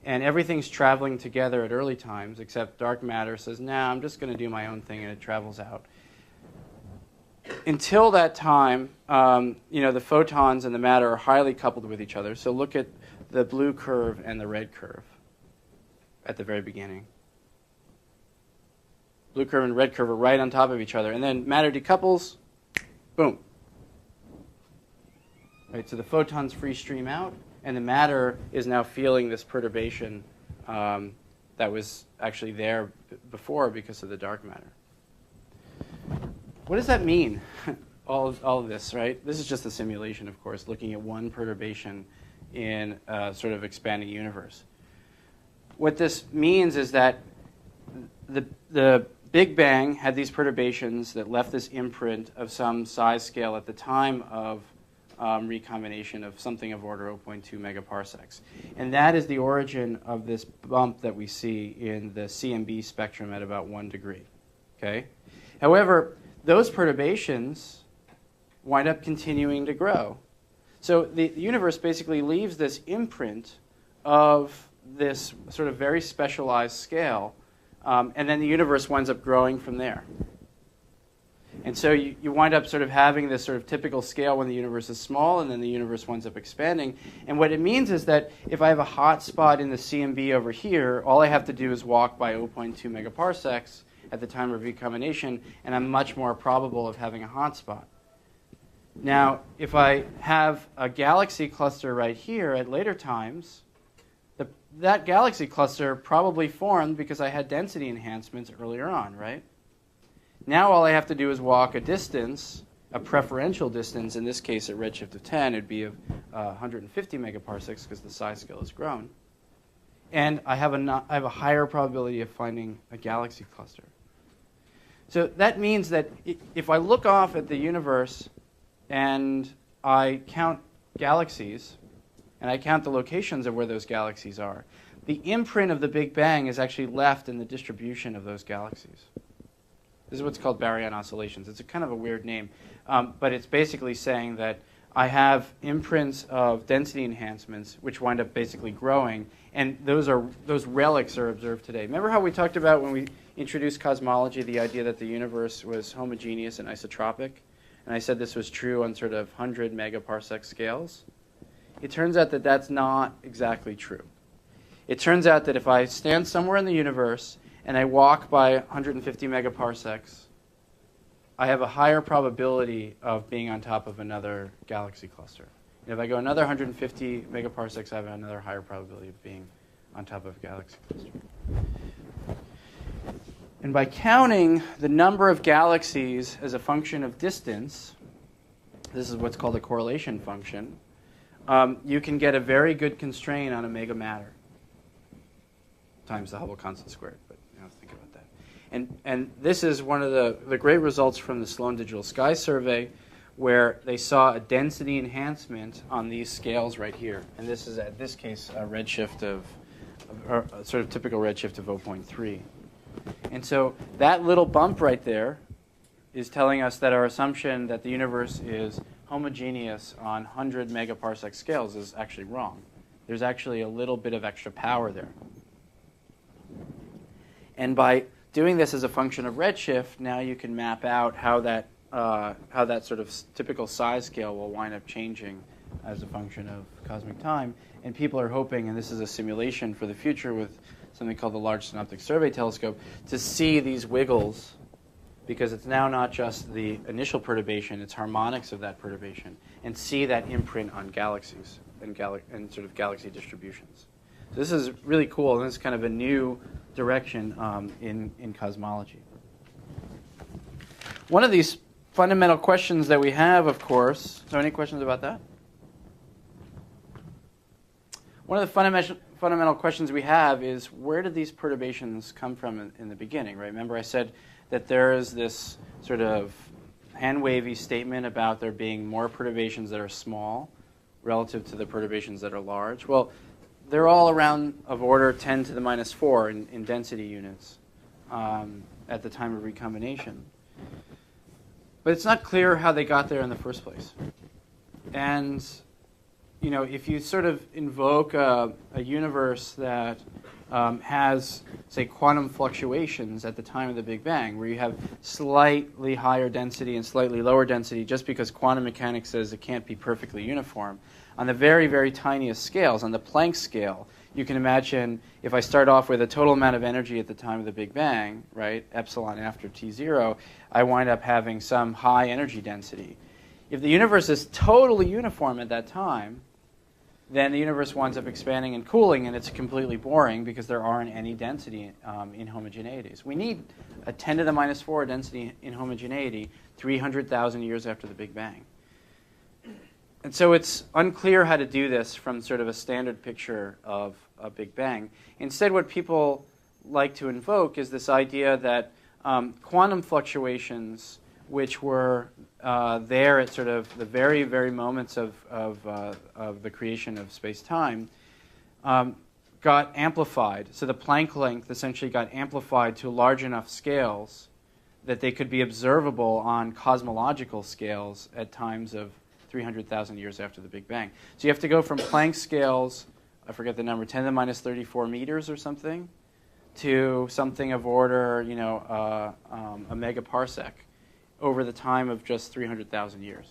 and everything's traveling together at early times, except dark matter says, nah, I'm just going to do my own thing, and it travels out. Until that time, the photons and the matter are highly coupled with each other. So look at the blue curve and the red curve at the very beginning. Blue curve and red curve are right on top of each other. And then matter decouples, boom. Right, so the photons free stream out, and the matter is now feeling this perturbation that was actually there before because of the dark matter. what does that mean? all of this, right? This is just a simulation, of course, looking at one perturbation in a sort of expanding universe. What this means is that the Big Bang had these perturbations that left this imprint of some size scale at the time of recombination of something of order 0.2 megaparsecs. And that is the origin of this bump that we see in the CMB spectrum at about 1 degree. Okay? However, those perturbations wind up continuing to grow. So the universe basically leaves this imprint of this sort of very specialized scale, and then the universe winds up growing from there. And so you wind up sort of having this sort of typical scale when the universe is small, and then the universe winds up expanding. And what it means is that if I have a hot spot in the CMB over here, all I have to do is walk by 0.2 megaparsecs at the time of recombination, and I'm much more probable of having a hot spot. Now, if I have a galaxy cluster right here at later times, that galaxy cluster probably formed because I had density enhancements earlier on, right? Now all I have to do is walk a distance, a preferential distance, in this case at redshift of 10, it would be of 150 megaparsecs because the size scale has grown. And I have a higher probability of finding a galaxy cluster. So that means that if I look off at the universe and I count galaxies, and I count the locations of where those galaxies are, the imprint of the Big Bang is actually left in the distribution of those galaxies. This is what's called baryon oscillations. It's a kind of a weird name, but it's basically saying that I have imprints of density enhancements which wind up basically growing, and those relics are observed today. Remember how we talked about when we introduced cosmology the idea that the universe was homogeneous and isotropic? And I said this was true on sort of 100 megaparsec scales. It turns out that that's not exactly true. It turns out that if I stand somewhere in the universe and I walk by 150 megaparsecs, I have a higher probability of being on top of another galaxy cluster. And if I go another 150 megaparsecs, I have another higher probability of being on top of a galaxy cluster. And by counting the number of galaxies as a function of distance, this is what's called a correlation function, you can get a very good constraint on omega matter times the Hubble constant squared. But think about that. And this is one of the great results from the Sloan Digital Sky Survey, where they saw a density enhancement on these scales right here. And this is, at this case, a redshift of a sort of typical redshift of 0.3. And so that little bump right there is telling us that our assumption that the universe is homogeneous on 100 megaparsec scales is actually wrong. There's actually a little bit of extra power there. And by doing this as a function of redshift, now you can map out how that sort of typical size scale will wind up changing as a function of cosmic time. And people are hoping, and this is a simulation for the future with something called the Large Synoptic Survey Telescope, to see these wiggles, because it's now not just the initial perturbation, it's harmonics of that perturbation, and see that imprint on galaxies and sort of galaxy distributions. So this is really cool, and this is kind of a new direction in cosmology. One of these fundamental questions that we have, of course, so any questions about that? One of the fundamental questions we have is, where did these perturbations come from in the beginning, right? Remember I said that there is this sort of hand-wavy statement about there being more perturbations that are small relative to the perturbations that are large. Well, they're all around of order 10 to the minus 4 in density units at the time of recombination. But it's not clear how they got there in the first place. And if you sort of invoke a universe that has, say, quantum fluctuations at the time of the Big Bang, where you have slightly higher density and slightly lower density just because quantum mechanics says it can't be perfectly uniform, on the very, very tiniest scales, on the Planck scale, you can imagine if I start off with a total amount of energy at the time of the Big Bang, right, epsilon after T0, I wind up having some high energy density. If the universe is totally uniform at that time, then the universe winds up expanding and cooling, and it's completely boring because there aren't any density inhomogeneities. We need a 10 to the minus 4 density inhomogeneity 300,000 years after the Big Bang. And so it's unclear how to do this from sort of a standard picture of a Big Bang. Instead, what people like to invoke is this idea that quantum fluctuations, which were there at sort of the very, very moments of the creation of space-time, got amplified. So the Planck length essentially got amplified to large enough scales that they could be observable on cosmological scales at times of 300,000 years after the Big Bang. So you have to go from Planck scales, I forget the number, 10 to the minus 34 meters or something, to something of order, a megaparsec over the time of just 300,000 years.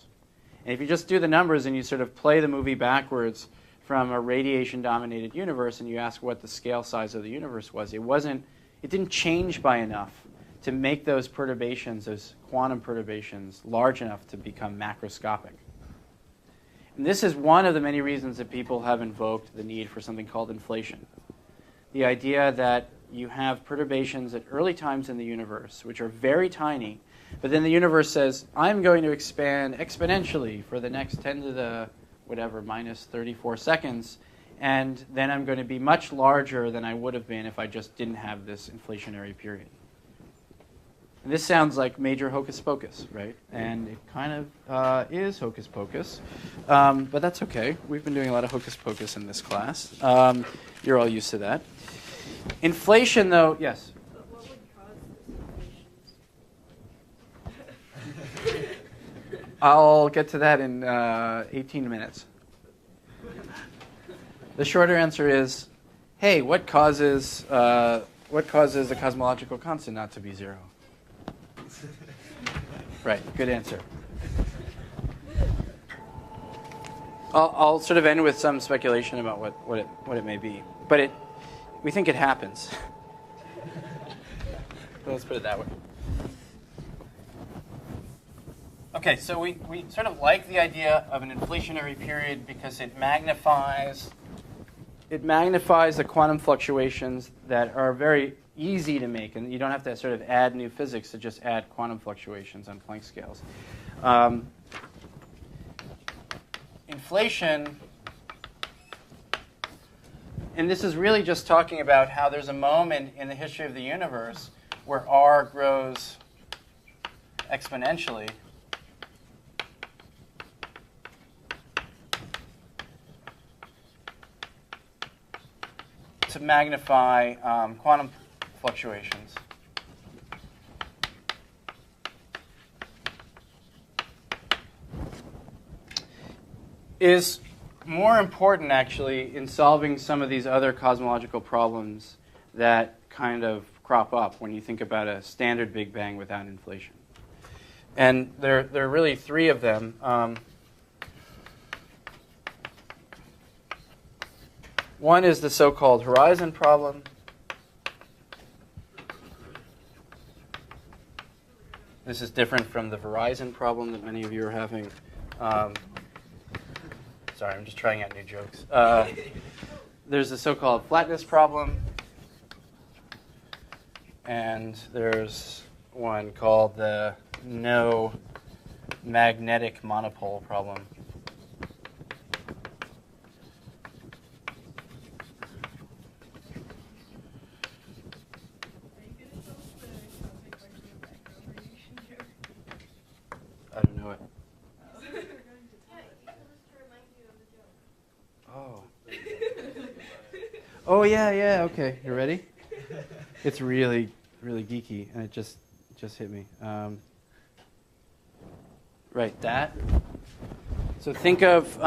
And if you just do the numbers and you sort of play the movie backwards from a radiation-dominated universe and you ask what the scale size of the universe was, it didn't change by enough to make those perturbations, those quantum perturbations, large enough to become macroscopic. And this is one of the many reasons that people have invoked the need for something called inflation. The idea that you have perturbations at early times in the universe, which are very tiny, but then the universe says, I'm going to expand exponentially for the next 10 to the minus 34 seconds, and then I'm going to be much larger than I would have been if I just didn't have this inflationary period. And this sounds like major hocus pocus, right? And it kind of is hocus pocus, but that's okay. We've been doing a lot of hocus pocus in this class. You're all used to that. Inflation, though, yes? But what would cause this inflation? I'll get to that in 18 minutes. The shorter answer is, hey, what causes the cosmological constant not to be zero? Right, good answer. I'll sort of end with some speculation about what it may be, but we think it happens. Let's put it that way. Okay, so we sort of like the idea of an inflationary period because it magnifies the quantum fluctuations that are very easy to make, and you don't have to sort of add new physics to just add quantum fluctuations on Planck scales. Inflation, and this is really just talking about how there's a moment in the history of the universe where R grows exponentially. To magnify quantum fluctuations. Is more important, actually, in solving some of these other cosmological problems that kind of crop up when you think about a standard Big Bang without inflation. And there are really three of them. One is the so-called horizon problem. This is different from the Verizon problem that many of you are having. Sorry, I'm just trying out new jokes. There's the so-called flatness problem. And there's one called the no magnetic monopole problem. I don't know it. Oh. Oh yeah. Okay, you ready? It's really, really geeky, and it just hit me. Right, that. So think of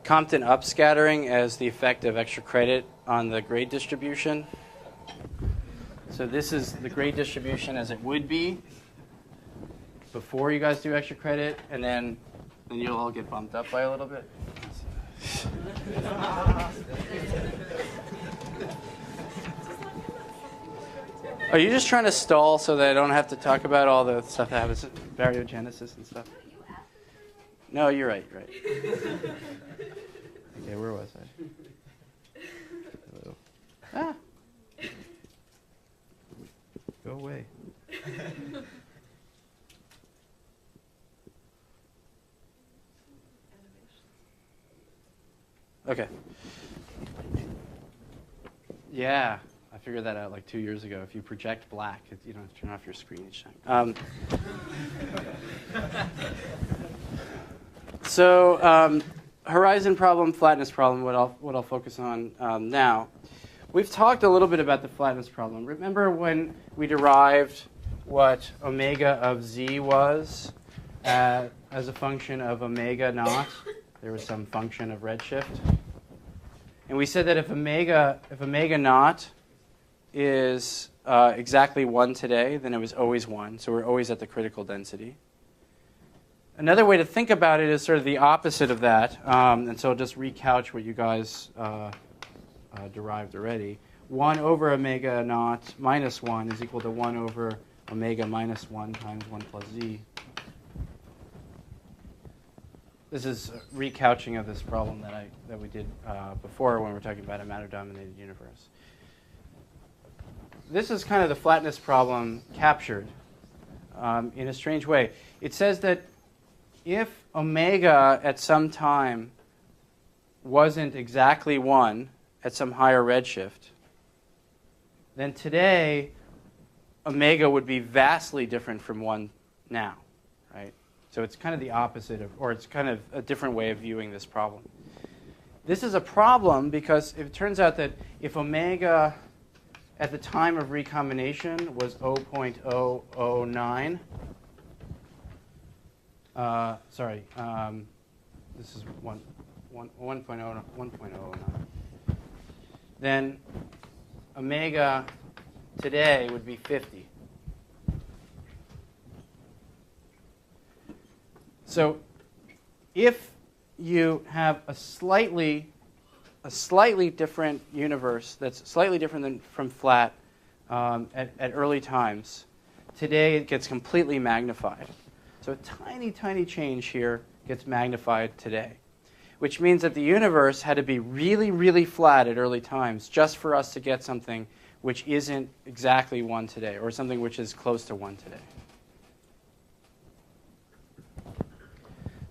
Compton upscattering as the effect of extra credit on the grade distribution. So this is the grade distribution as it would be before you guys do extra credit, and then you'll all get bumped up by a little bit. Are you just trying to stall so that I don't have to talk about all the stuff that happens, baryogenesis and stuff? No, you're right. Okay, where was I? Ah! Go away. Okay. Yeah, I figured that out like 2 years ago. If you project black, you don't have to turn off your screen each time. So horizon problem, flatness problem, what I'll focus on now. We've talked a little bit about the flatness problem. Remember when we derived what omega of z was as a function of omega naught? There was some function of redshift. And we said that if omega naught is exactly 1 today, then it was always 1. So we're always at the critical density. Another way to think about it is sort of the opposite of that. And so I'll just recouch what you guys derived already. 1 over omega naught minus 1 is equal to 1 over omega minus 1 times 1 plus z. This is a recouching of this problem that we did before when we were talking about a matter-dominated universe. This is kind of the flatness problem captured in a strange way. It says that if omega at some time wasn't exactly 1 at some higher redshift, then today omega would be vastly different from 1 now, right? So it's kind of the opposite of, or it's kind of a different way of viewing this problem. This is a problem because it turns out that if omega at the time of recombination was 0.009, this is 1.009, then omega today would be 50. So if you have a slightly different universe that's slightly different from flat at early times, today it gets completely magnified. So a tiny, tiny change here gets magnified today, which means that the universe had to be really, really flat at early times just for us to get something which isn't exactly 1 today, or something which is close to 1 today.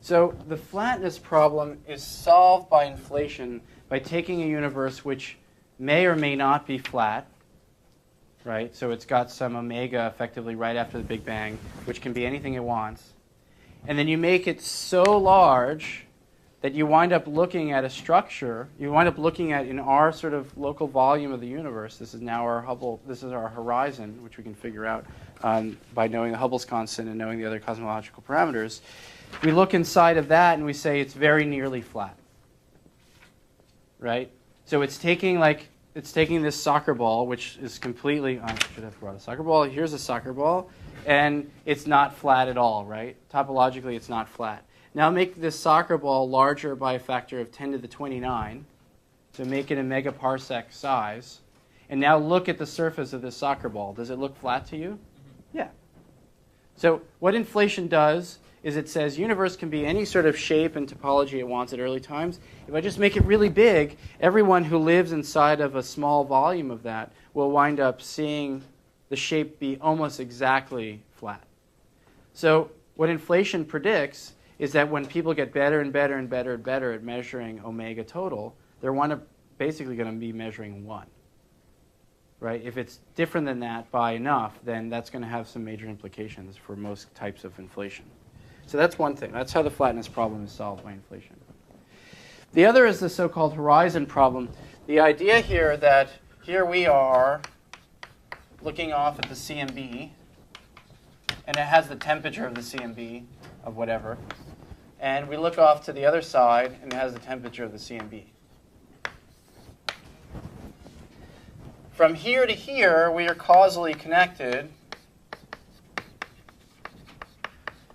So the flatness problem is solved by inflation by taking a universe which may or may not be flat, right? So it's got some omega effectively right after the Big Bang, which can be anything it wants. And then you make it so large that you wind up looking at a structure, you wind up looking at in our sort of local volume of the universe, this is now our Hubble, this is our horizon, which we can figure out by knowing the Hubble's constant and knowing the other cosmological parameters. We look inside of that and we say it's very nearly flat, right? So it's taking this soccer ball, which is completely, I should have brought a soccer ball. Here's a soccer ball, and it's not flat at all, right? Topologically, it's not flat. Now make this soccer ball larger by a factor of 10 to the 29, so make it a megaparsec size, and now look at the surface of this soccer ball. Does it look flat to you? Mm-hmm. Yeah. So what inflation does is it says universe can be any sort of shape and topology it wants at early times. If I just make it really big, everyone who lives inside of a small volume of that will wind up seeing the shape be almost exactly flat. So what inflation predicts is that when people get better and better and better and better at measuring omega total, they're basically going to be measuring 1. Right? If it's different than that by enough, then that's going to have some major implications for most types of inflation. So that's one thing. That's how the flatness problem is solved by inflation. The other is the so-called horizon problem. The idea here that here we are looking off at the CMB, and it has the temperature of the CMB of whatever, and we look off to the other side, and it has the temperature of the CMB. From here to here, we are causally connected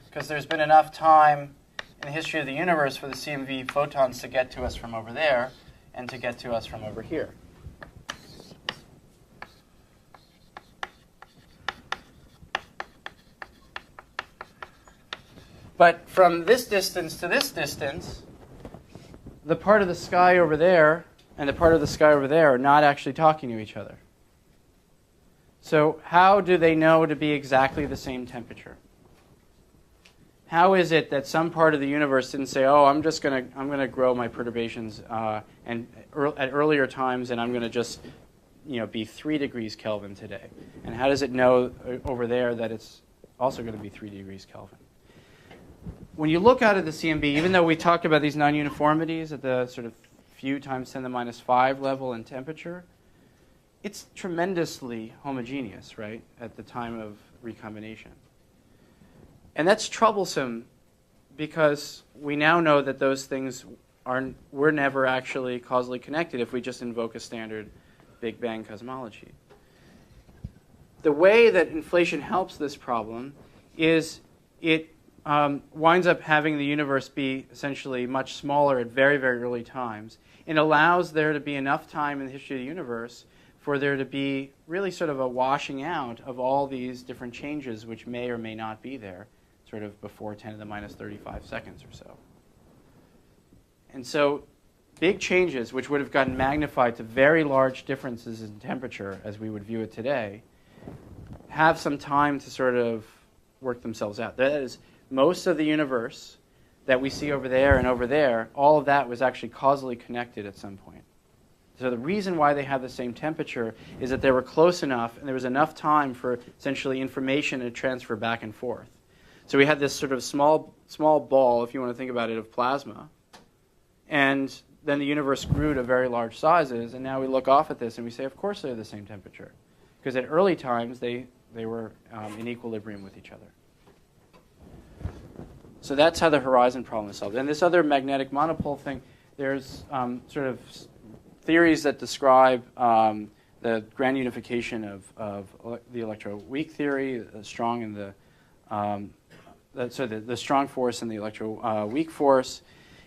because there's been enough time in the history of the universe for the CMB photons to get to us from over there and to get to us from over here. But from this distance to this distance, the part of the sky over there and the part of the sky over there are not actually talking to each other. So how do they know to be exactly the same temperature? how is it that some part of the universe didn't say, oh, I'm gonna grow my perturbations at earlier times, and I'm gonna just be 3 degrees Kelvin today? And how does it know over there that it's also going to be 3 degrees Kelvin? When you look out at the CMB, even though we talked about these non-uniformities at the sort of few times 10 to the minus 5 level in temperature, it's tremendously homogeneous, right, at the time of recombination. And that's troublesome because we now know that those things were never actually causally connected if we just invoke a standard Big Bang cosmology. The way that inflation helps this problem is it winds up having the universe be essentially much smaller at very, very early times. It allows there to be enough time in the history of the universe for there to be really sort of a washing out of all these different changes which may or may not be there sort of before 10 to the minus 35 seconds or so. And so big changes, which would have gotten magnified to very large differences in temperature as we would view it today, have some time to sort of work themselves out. That is, most of the universe that we see over there and over there, all of that was actually causally connected at some point. So the reason why they have the same temperature is that they were close enough and there was enough time for essentially information to transfer back and forth. So we had this sort of small ball, if you want to think about it, of plasma. And then the universe grew to very large sizes, and now we look off at this and we say, of course they're the same temperature. Because at early times, they were in equilibrium with each other. So that's how the horizon problem is solved. And this other magnetic monopole thing, there's sort of theories that describe the grand unification of the electroweak theory, the strong and the strong force and the electroweak force.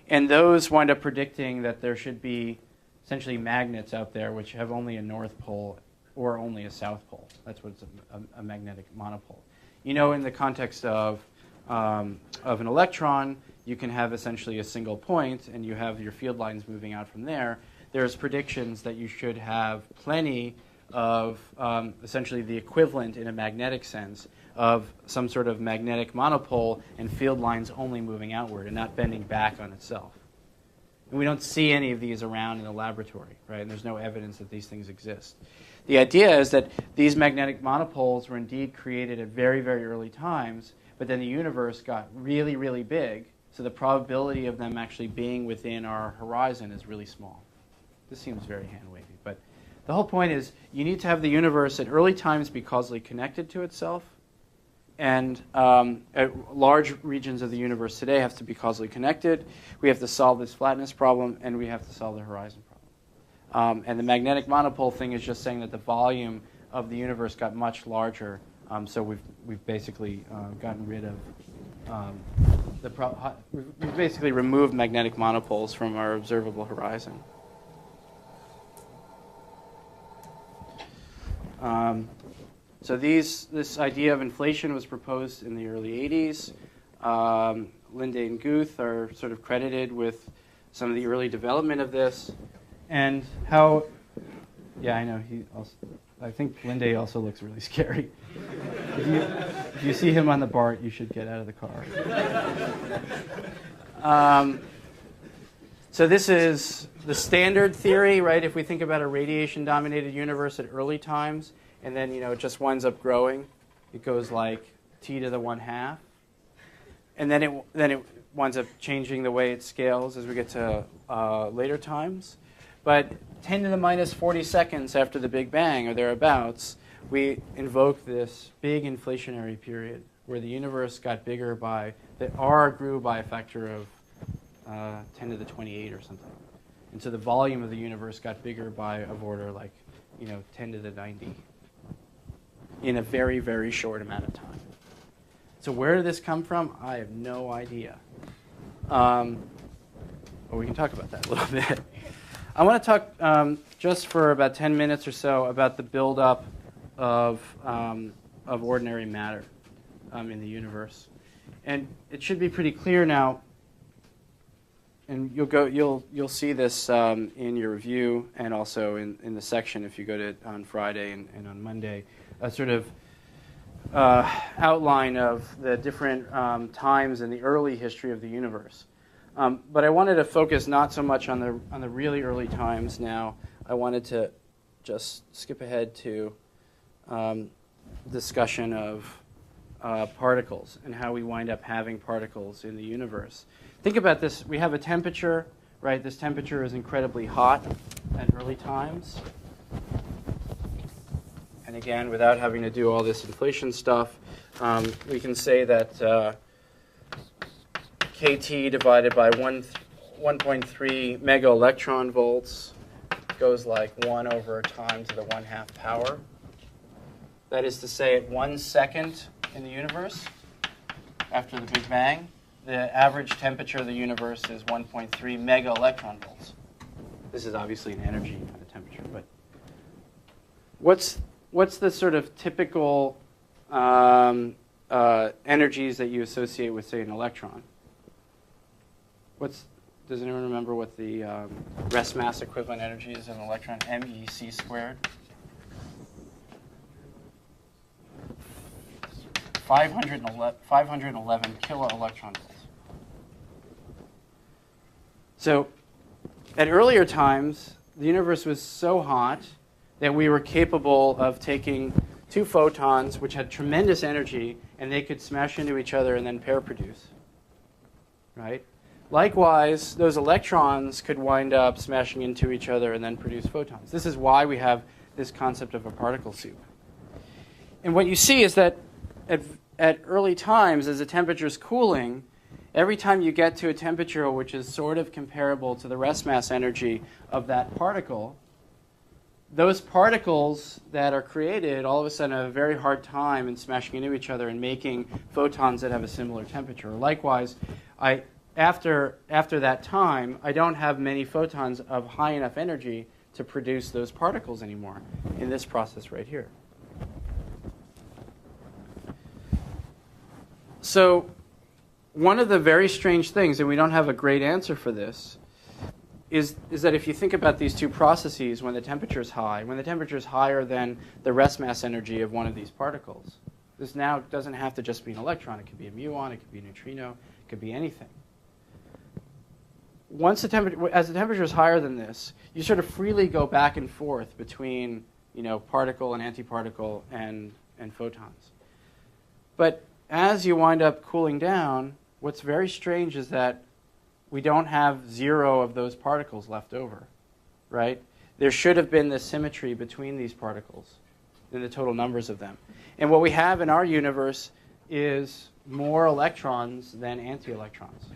And those wind up predicting that there should be essentially magnets out there which have only a north pole or only a south pole. That's what's a magnetic monopole. In the context of an electron, you can have essentially a single point, and you have your field lines moving out from there. There's predictions that you should have plenty of essentially the equivalent in a magnetic sense of some sort of magnetic monopole and field lines only moving outward and not bending back on itself. And we don't see any of these around in the laboratory, right? And there's no evidence that these things exist. The idea is that these magnetic monopoles were indeed created at very, very early times, but then the universe got really, really big, so the probability of them actually being within our horizon is really small. This seems very hand-wavy, but the whole point is you need to have the universe at early times be causally connected to itself, and large regions of the universe today have to be causally connected. We have to solve this flatness problem, and we have to solve the horizon problem. And the magnetic monopole thing is just saying that the volume of the universe got much larger, so we've basically gotten rid of we've basically removed magnetic monopoles from our observable horizon. So this idea of inflation was proposed in the early 80s. Linde and Guth are sort of credited with some of the early development of this. And how, yeah, I know, I think Linde also looks really scary. If you see him on the BART, you should get out of the car. So this is the standard theory, right? If we think about a radiation-dominated universe at early times, and then it just winds up growing, it goes like t to the 1/2, and then it winds up changing the way it scales as we get to later times. But 10 to the minus 40 seconds after the Big Bang or thereabouts, we invoke this big inflationary period where the universe got bigger the R grew by a factor of 10 to the 28 or something. And so the volume of the universe got bigger by of order like 10 to the 90 in a very, very short amount of time. So where did this come from? I have no idea. But we can talk about that a little bit. I want to talk just for about 10 minutes or so about the buildup of ordinary matter in the universe. And it should be pretty clear now, and you'll see this in your review and also in the section if you go to on Friday and on Monday. Sort of outline of the different times in the early history of the universe. But I wanted to focus not so much on the really early times now. I wanted to just skip ahead to discussion of particles and how we wind up having particles in the universe. Think about this. We have a temperature, right? This temperature is incredibly hot at early times. And again, without having to do all this inflation stuff, we can say that kT divided by 1.3 mega electron volts goes like 1 over time to the 1/2 power. That is to say, at 1 second in the universe, after the Big Bang, the average temperature of the universe is 1.3 mega electron volts. This is obviously an energy, not a temperature. But what's the sort of typical energies that you associate with, say, an electron? Does anyone remember what the rest mass equivalent energy is of an electron? MEC squared. 511 kilo electron volts. So at earlier times, the universe was so hot that we were capable of taking two photons, which had tremendous energy, and they could smash into each other and then pair produce. Right? Likewise, those electrons could wind up smashing into each other and then produce photons. This is why we have this concept of a particle soup. And what you see is that at early times, as the temperature is cooling, every time you get to a temperature which is sort of comparable to the rest mass energy of that particle, those particles that are created all of a sudden have a very hard time in smashing into each other and making photons that have a similar temperature. Likewise, after that time, I don't have many photons of high enough energy to produce those particles anymore in this process right here. So one of the very strange things, and we don't have a great answer for this, is that if you think about these two processes, when the temperature is high, when the temperature is higher than the rest mass energy of one of these particles, this now doesn't have to just be an electron. It could be a muon. It could be a neutrino. It could be anything. As the temperature is higher than this, you sort of freely go back and forth between, particle and antiparticle and photons. But as you wind up cooling down, what's very strange is that we don't have zero of those particles left over, right? There should have been this symmetry between these particles in the total numbers of them. And what we have in our universe is more electrons than anti-electrons.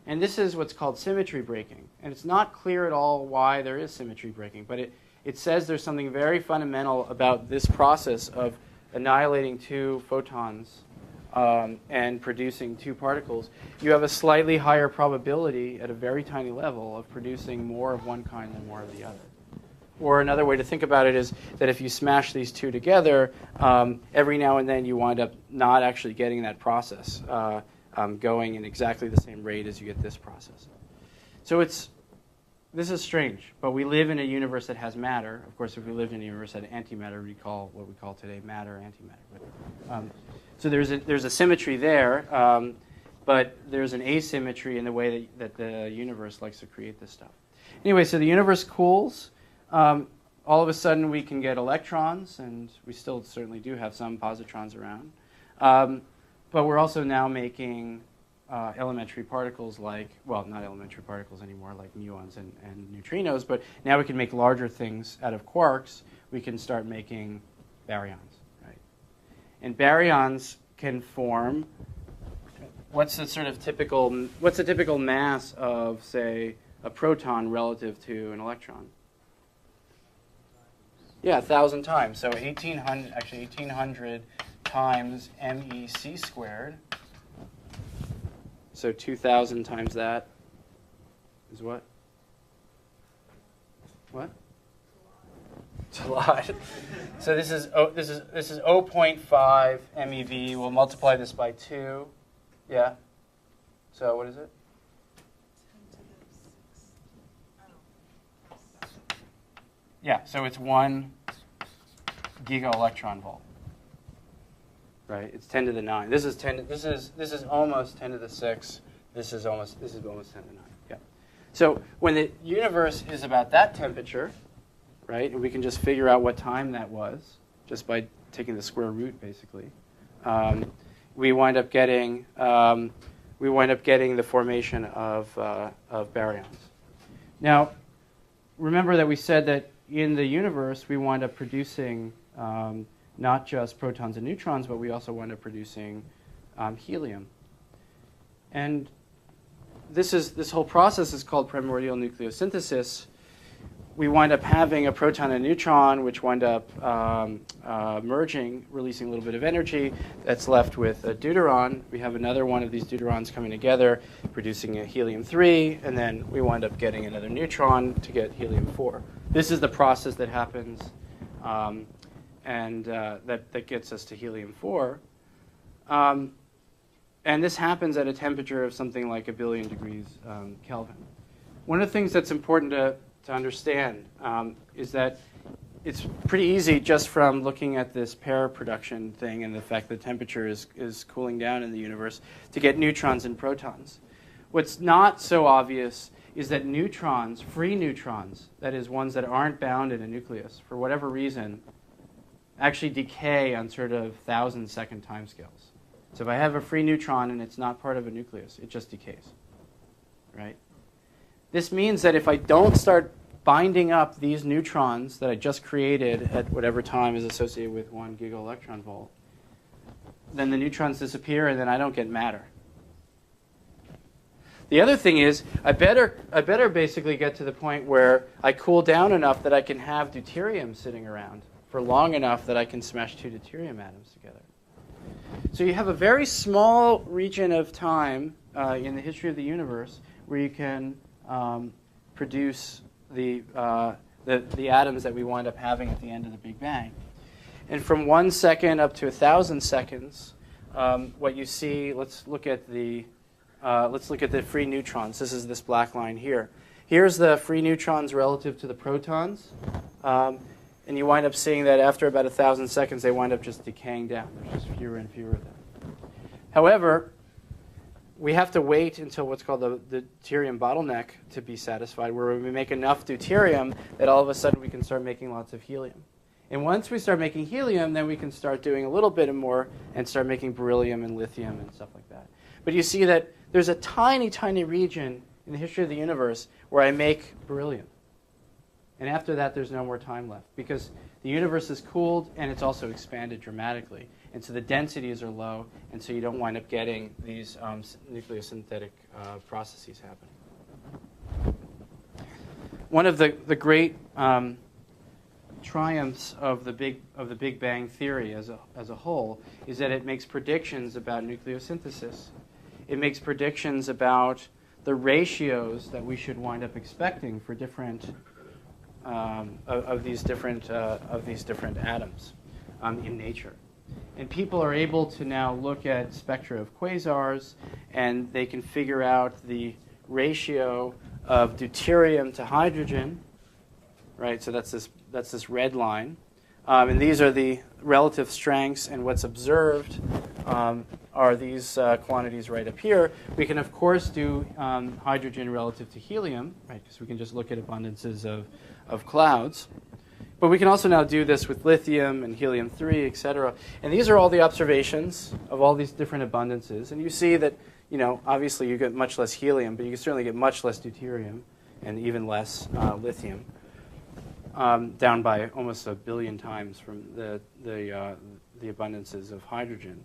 And this is what's called symmetry breaking. And it's not clear at all why there is symmetry breaking, but it says there's something very fundamental about this process of annihilating two photons and producing two particles. You have a slightly higher probability at a very tiny level of producing more of one kind than more of the other. Or another way to think about it is that if you smash these two together, every now and then you wind up not actually getting that process going in exactly the same rate as you get this process. So this is strange, but we live in a universe that has matter. Of course, if we lived in a universe that had antimatter, we'd call what we call today matter antimatter. So there's a symmetry there, but there's an asymmetry in the way that the universe likes to create this stuff. Anyway, so the universe cools. All of a sudden, we can get electrons, and we still certainly do have some positrons around. But we're also now making elementary particles not elementary particles anymore, like muons and neutrinos, but now we can make larger things out of quarks. We can start making baryons, right? And baryons can form, what's the typical mass of, say, a proton relative to an electron? Yeah, 1,000 times. So 1,800 times MEC squared. So 2,000 times that is what? What? It's a lot. So this is 0.5 MeV. We'll multiply this by 2. Yeah. So what is it? Yeah. So it's 1 giga electron volt. right? It's 10 to the 9. This is almost 10 to the 6. This is almost 10 to the 9. Yeah. So when the universe is about that temperature, right, and we can just figure out what time that was just by taking the square root, basically, we wind up getting the formation of baryons. Now, remember that we said that in the universe we wind up producing not just protons and neutrons, but we also wind up producing helium. And this whole process is called primordial nucleosynthesis. We wind up having a proton and neutron, which wind up merging, releasing a little bit of energy. That's left with a deuteron. We have another one of these deuterons coming together, producing a helium-3, and then we wind up getting another neutron to get helium-4. This is the process that happens, and that gets us to helium-4. And this happens at a temperature of something like 1 billion degrees Kelvin. One of the things that's important to understand is that it's pretty easy just from looking at this pair production thing and the fact that temperature is cooling down in the universe to get neutrons and protons. What's not so obvious is that neutrons, free neutrons, that is ones that aren't bound in a nucleus, for whatever reason, actually decay on sort of 1,000-second timescales. So if I have a free neutron and it's not part of a nucleus, it just decays, right? This means that if I don't start binding up these neutrons that I just created at whatever time is associated with 1 gigaelectron volt, then the neutrons disappear and then I don't get matter. The other thing is I better basically get to the point where I cool down enough that I can have deuterium sitting around for long enough that I can smash 2 deuterium atoms together. So you have a very small region of time in the history of the universe where you can produce the atoms that we wind up having at the end of the Big Bang. And from 1 second up to 1,000 seconds, what you see, let's look at the free neutrons. This is this black line here. Here's the free neutrons relative to the protons. And you wind up seeing that after about 1,000 seconds, they wind up just decaying down. There's just fewer and fewer of them. However, we have to wait until what's called the deuterium bottleneck to be satisfied, where we make enough deuterium that all of a sudden we can start making lots of helium. And once we start making helium, then we can start doing a little bit more and start making beryllium and lithium and stuff like that. But you see that there's a tiny, tiny region in the history of the universe where I make beryllium. And after that, there's no more time left because the universe is cooled and it's also expanded dramatically. And so the densities are low, and so you don't wind up getting these nucleosynthetic processes happening. One of the great triumphs of the Big Bang theory as a whole is that it makes predictions about nucleosynthesis. It makes predictions about the ratios that we should wind up expecting for different of these different atoms in nature. And people are able to now look at spectra of quasars, and they can figure out the ratio of deuterium to hydrogen, right? So that's this red line. And these are the relative strengths, and what's observed are these quantities right up here. We can, of course, do hydrogen relative to helium, right? Because we can just look at abundances of clouds. But we can also now do this with lithium and helium-3, et cetera. And these are all the observations of all these different abundances. And you see that, obviously you get much less helium, but you can certainly get much less deuterium and even less lithium, down by almost 1 billion times from the abundances of hydrogen.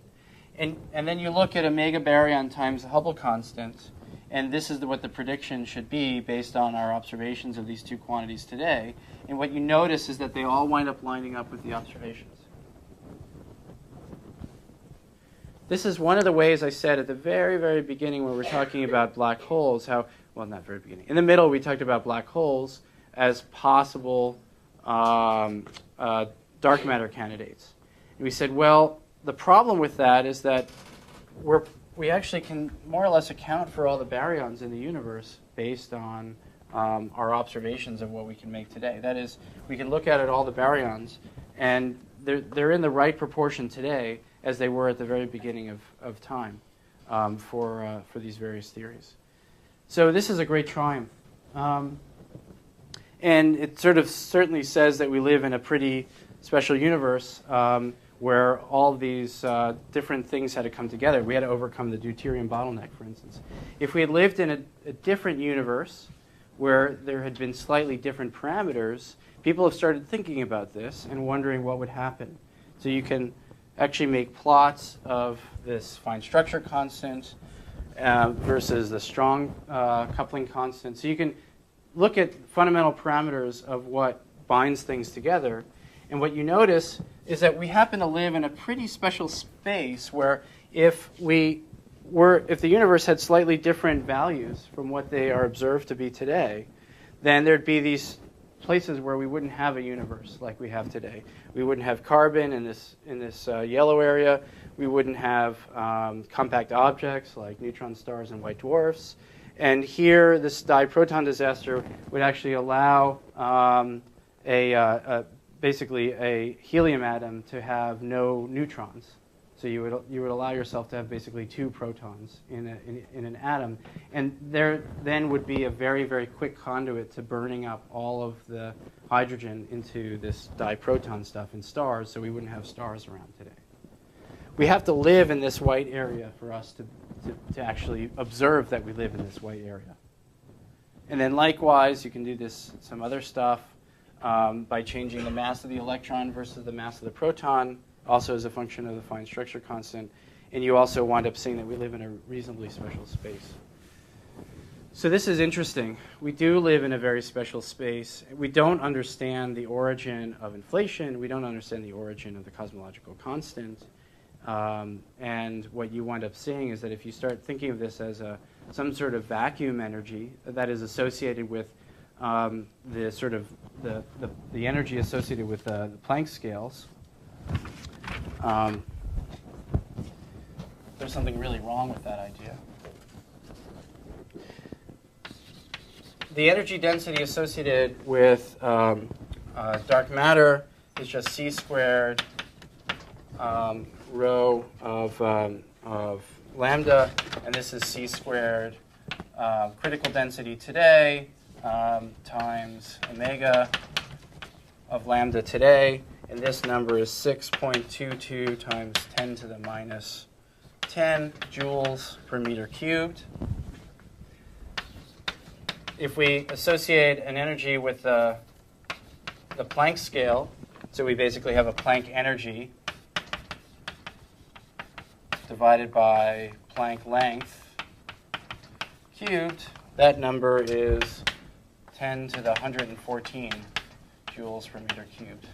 And then you look at a megabaryon times the Hubble constant, and this is what the prediction should be based on our observations of these two quantities today. And what you notice is that they all wind up lining up with the observations. This is one of the ways I said at the very, very beginning when we were talking about black holes, not very beginning. In the middle, we talked about black holes as possible dark matter candidates. And we said, well, the problem with that is that we actually can more or less account for all the baryons in the universe based on our observations of what we can make today. That is, we can look at all the baryons, and they're in the right proportion today as they were at the very beginning of time for these various theories. So this is a great triumph. And it sort of certainly says that we live in a pretty special universe where all these different things had to come together. We had to overcome the deuterium bottleneck, for instance. If we had lived in a different universe where there had been slightly different parameters, people have started thinking about this and wondering what would happen. So you can actually make plots of this fine structure constant versus the strong coupling constant. So you can look at fundamental parameters of what binds things together. And what you notice is that we happen to live in a pretty special space where if the universe had slightly different values from what they are observed to be today, then there'd be these places where we wouldn't have a universe like we have today. We wouldn't have carbon in this yellow area. We wouldn't have compact objects like neutron stars and white dwarfs. And here, this diproton disaster would actually allow basically a helium atom to have no neutrons. So you would allow yourself to have basically 2 protons in an atom, and there then would be a very, very quick conduit to burning up all of the hydrogen into this diproton stuff in stars, so we wouldn't have stars around today. We have to live in this white area for us to actually observe that we live in this white area. And then likewise, you can do some other stuff by changing the mass of the electron versus the mass of the proton, also as a function of the fine structure constant. And you also wind up seeing that we live in a reasonably special space. So this is interesting. We do live in a very special space. We don't understand the origin of inflation. We don't understand the origin of the cosmological constant. And what you wind up seeing is that if you start thinking of this as some sort of vacuum energy that is associated with the energy associated with the Planck scales, there's something really wrong with that idea. The energy density associated with dark matter is just c squared rho of lambda, and this is c squared critical density today times omega of lambda today, and this number is 6.22 times 10 to the minus 10 joules per meter cubed. If we associate an energy with the Planck scale, so we basically have a Planck energy divided by Planck length cubed, that number is 10 to the 114 joules per meter cubed.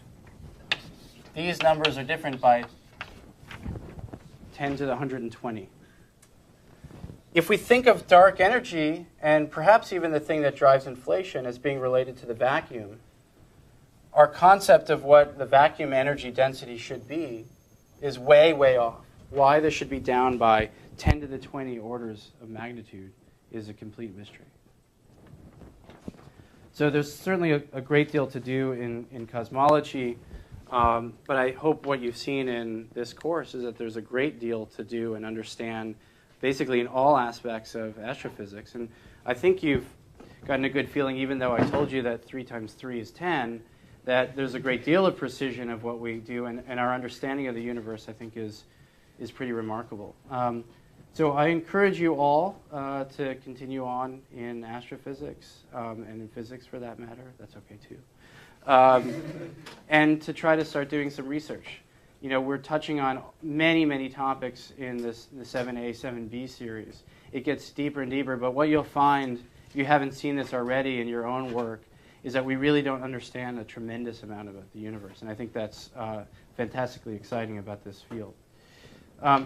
These numbers are different by 10 to the 120. If we think of dark energy, and perhaps even the thing that drives inflation, as being related to the vacuum, our concept of what the vacuum energy density should be is way, way off. Why this should be down by 10 to the 20 orders of magnitude is a complete mystery. So there's certainly a great deal to do in cosmology, but I hope what you've seen in this course is that there's a great deal to do and understand basically in all aspects of astrophysics. And I think you've gotten a good feeling, even though I told you that 3 times 3 is 10, that there's a great deal of precision of what we do, and our understanding of the universe, I think, is pretty remarkable. So I encourage you all to continue on in astrophysics, and in physics for that matter. That's okay too. And to try to start doing some research. You know, we're touching on many, many topics in the 7A, 7B series. It gets deeper and deeper, but what you'll find, if you haven't seen this already in your own work, is that we really don't understand a tremendous amount about the universe. And I think that's fantastically exciting about this field.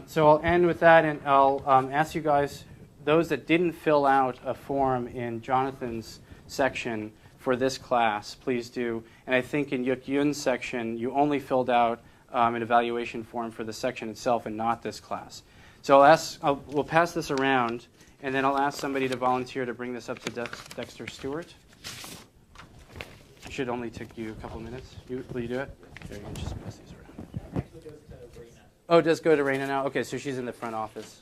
So I'll end with that, and I'll ask you guys, those that didn't fill out a form in Jonathan's section for this class, please do. And I think in Yuk Yun's section, you only filled out an evaluation form for the section itself and not this class. So we'll pass this around, and then I'll ask somebody to volunteer to bring this up to Dexter Stewart. It should only take you a couple minutes. Will you do it? There, you can just pass these around. Actually goes to Brina. Oh, does go to Raina now? Okay, so she's in the front office.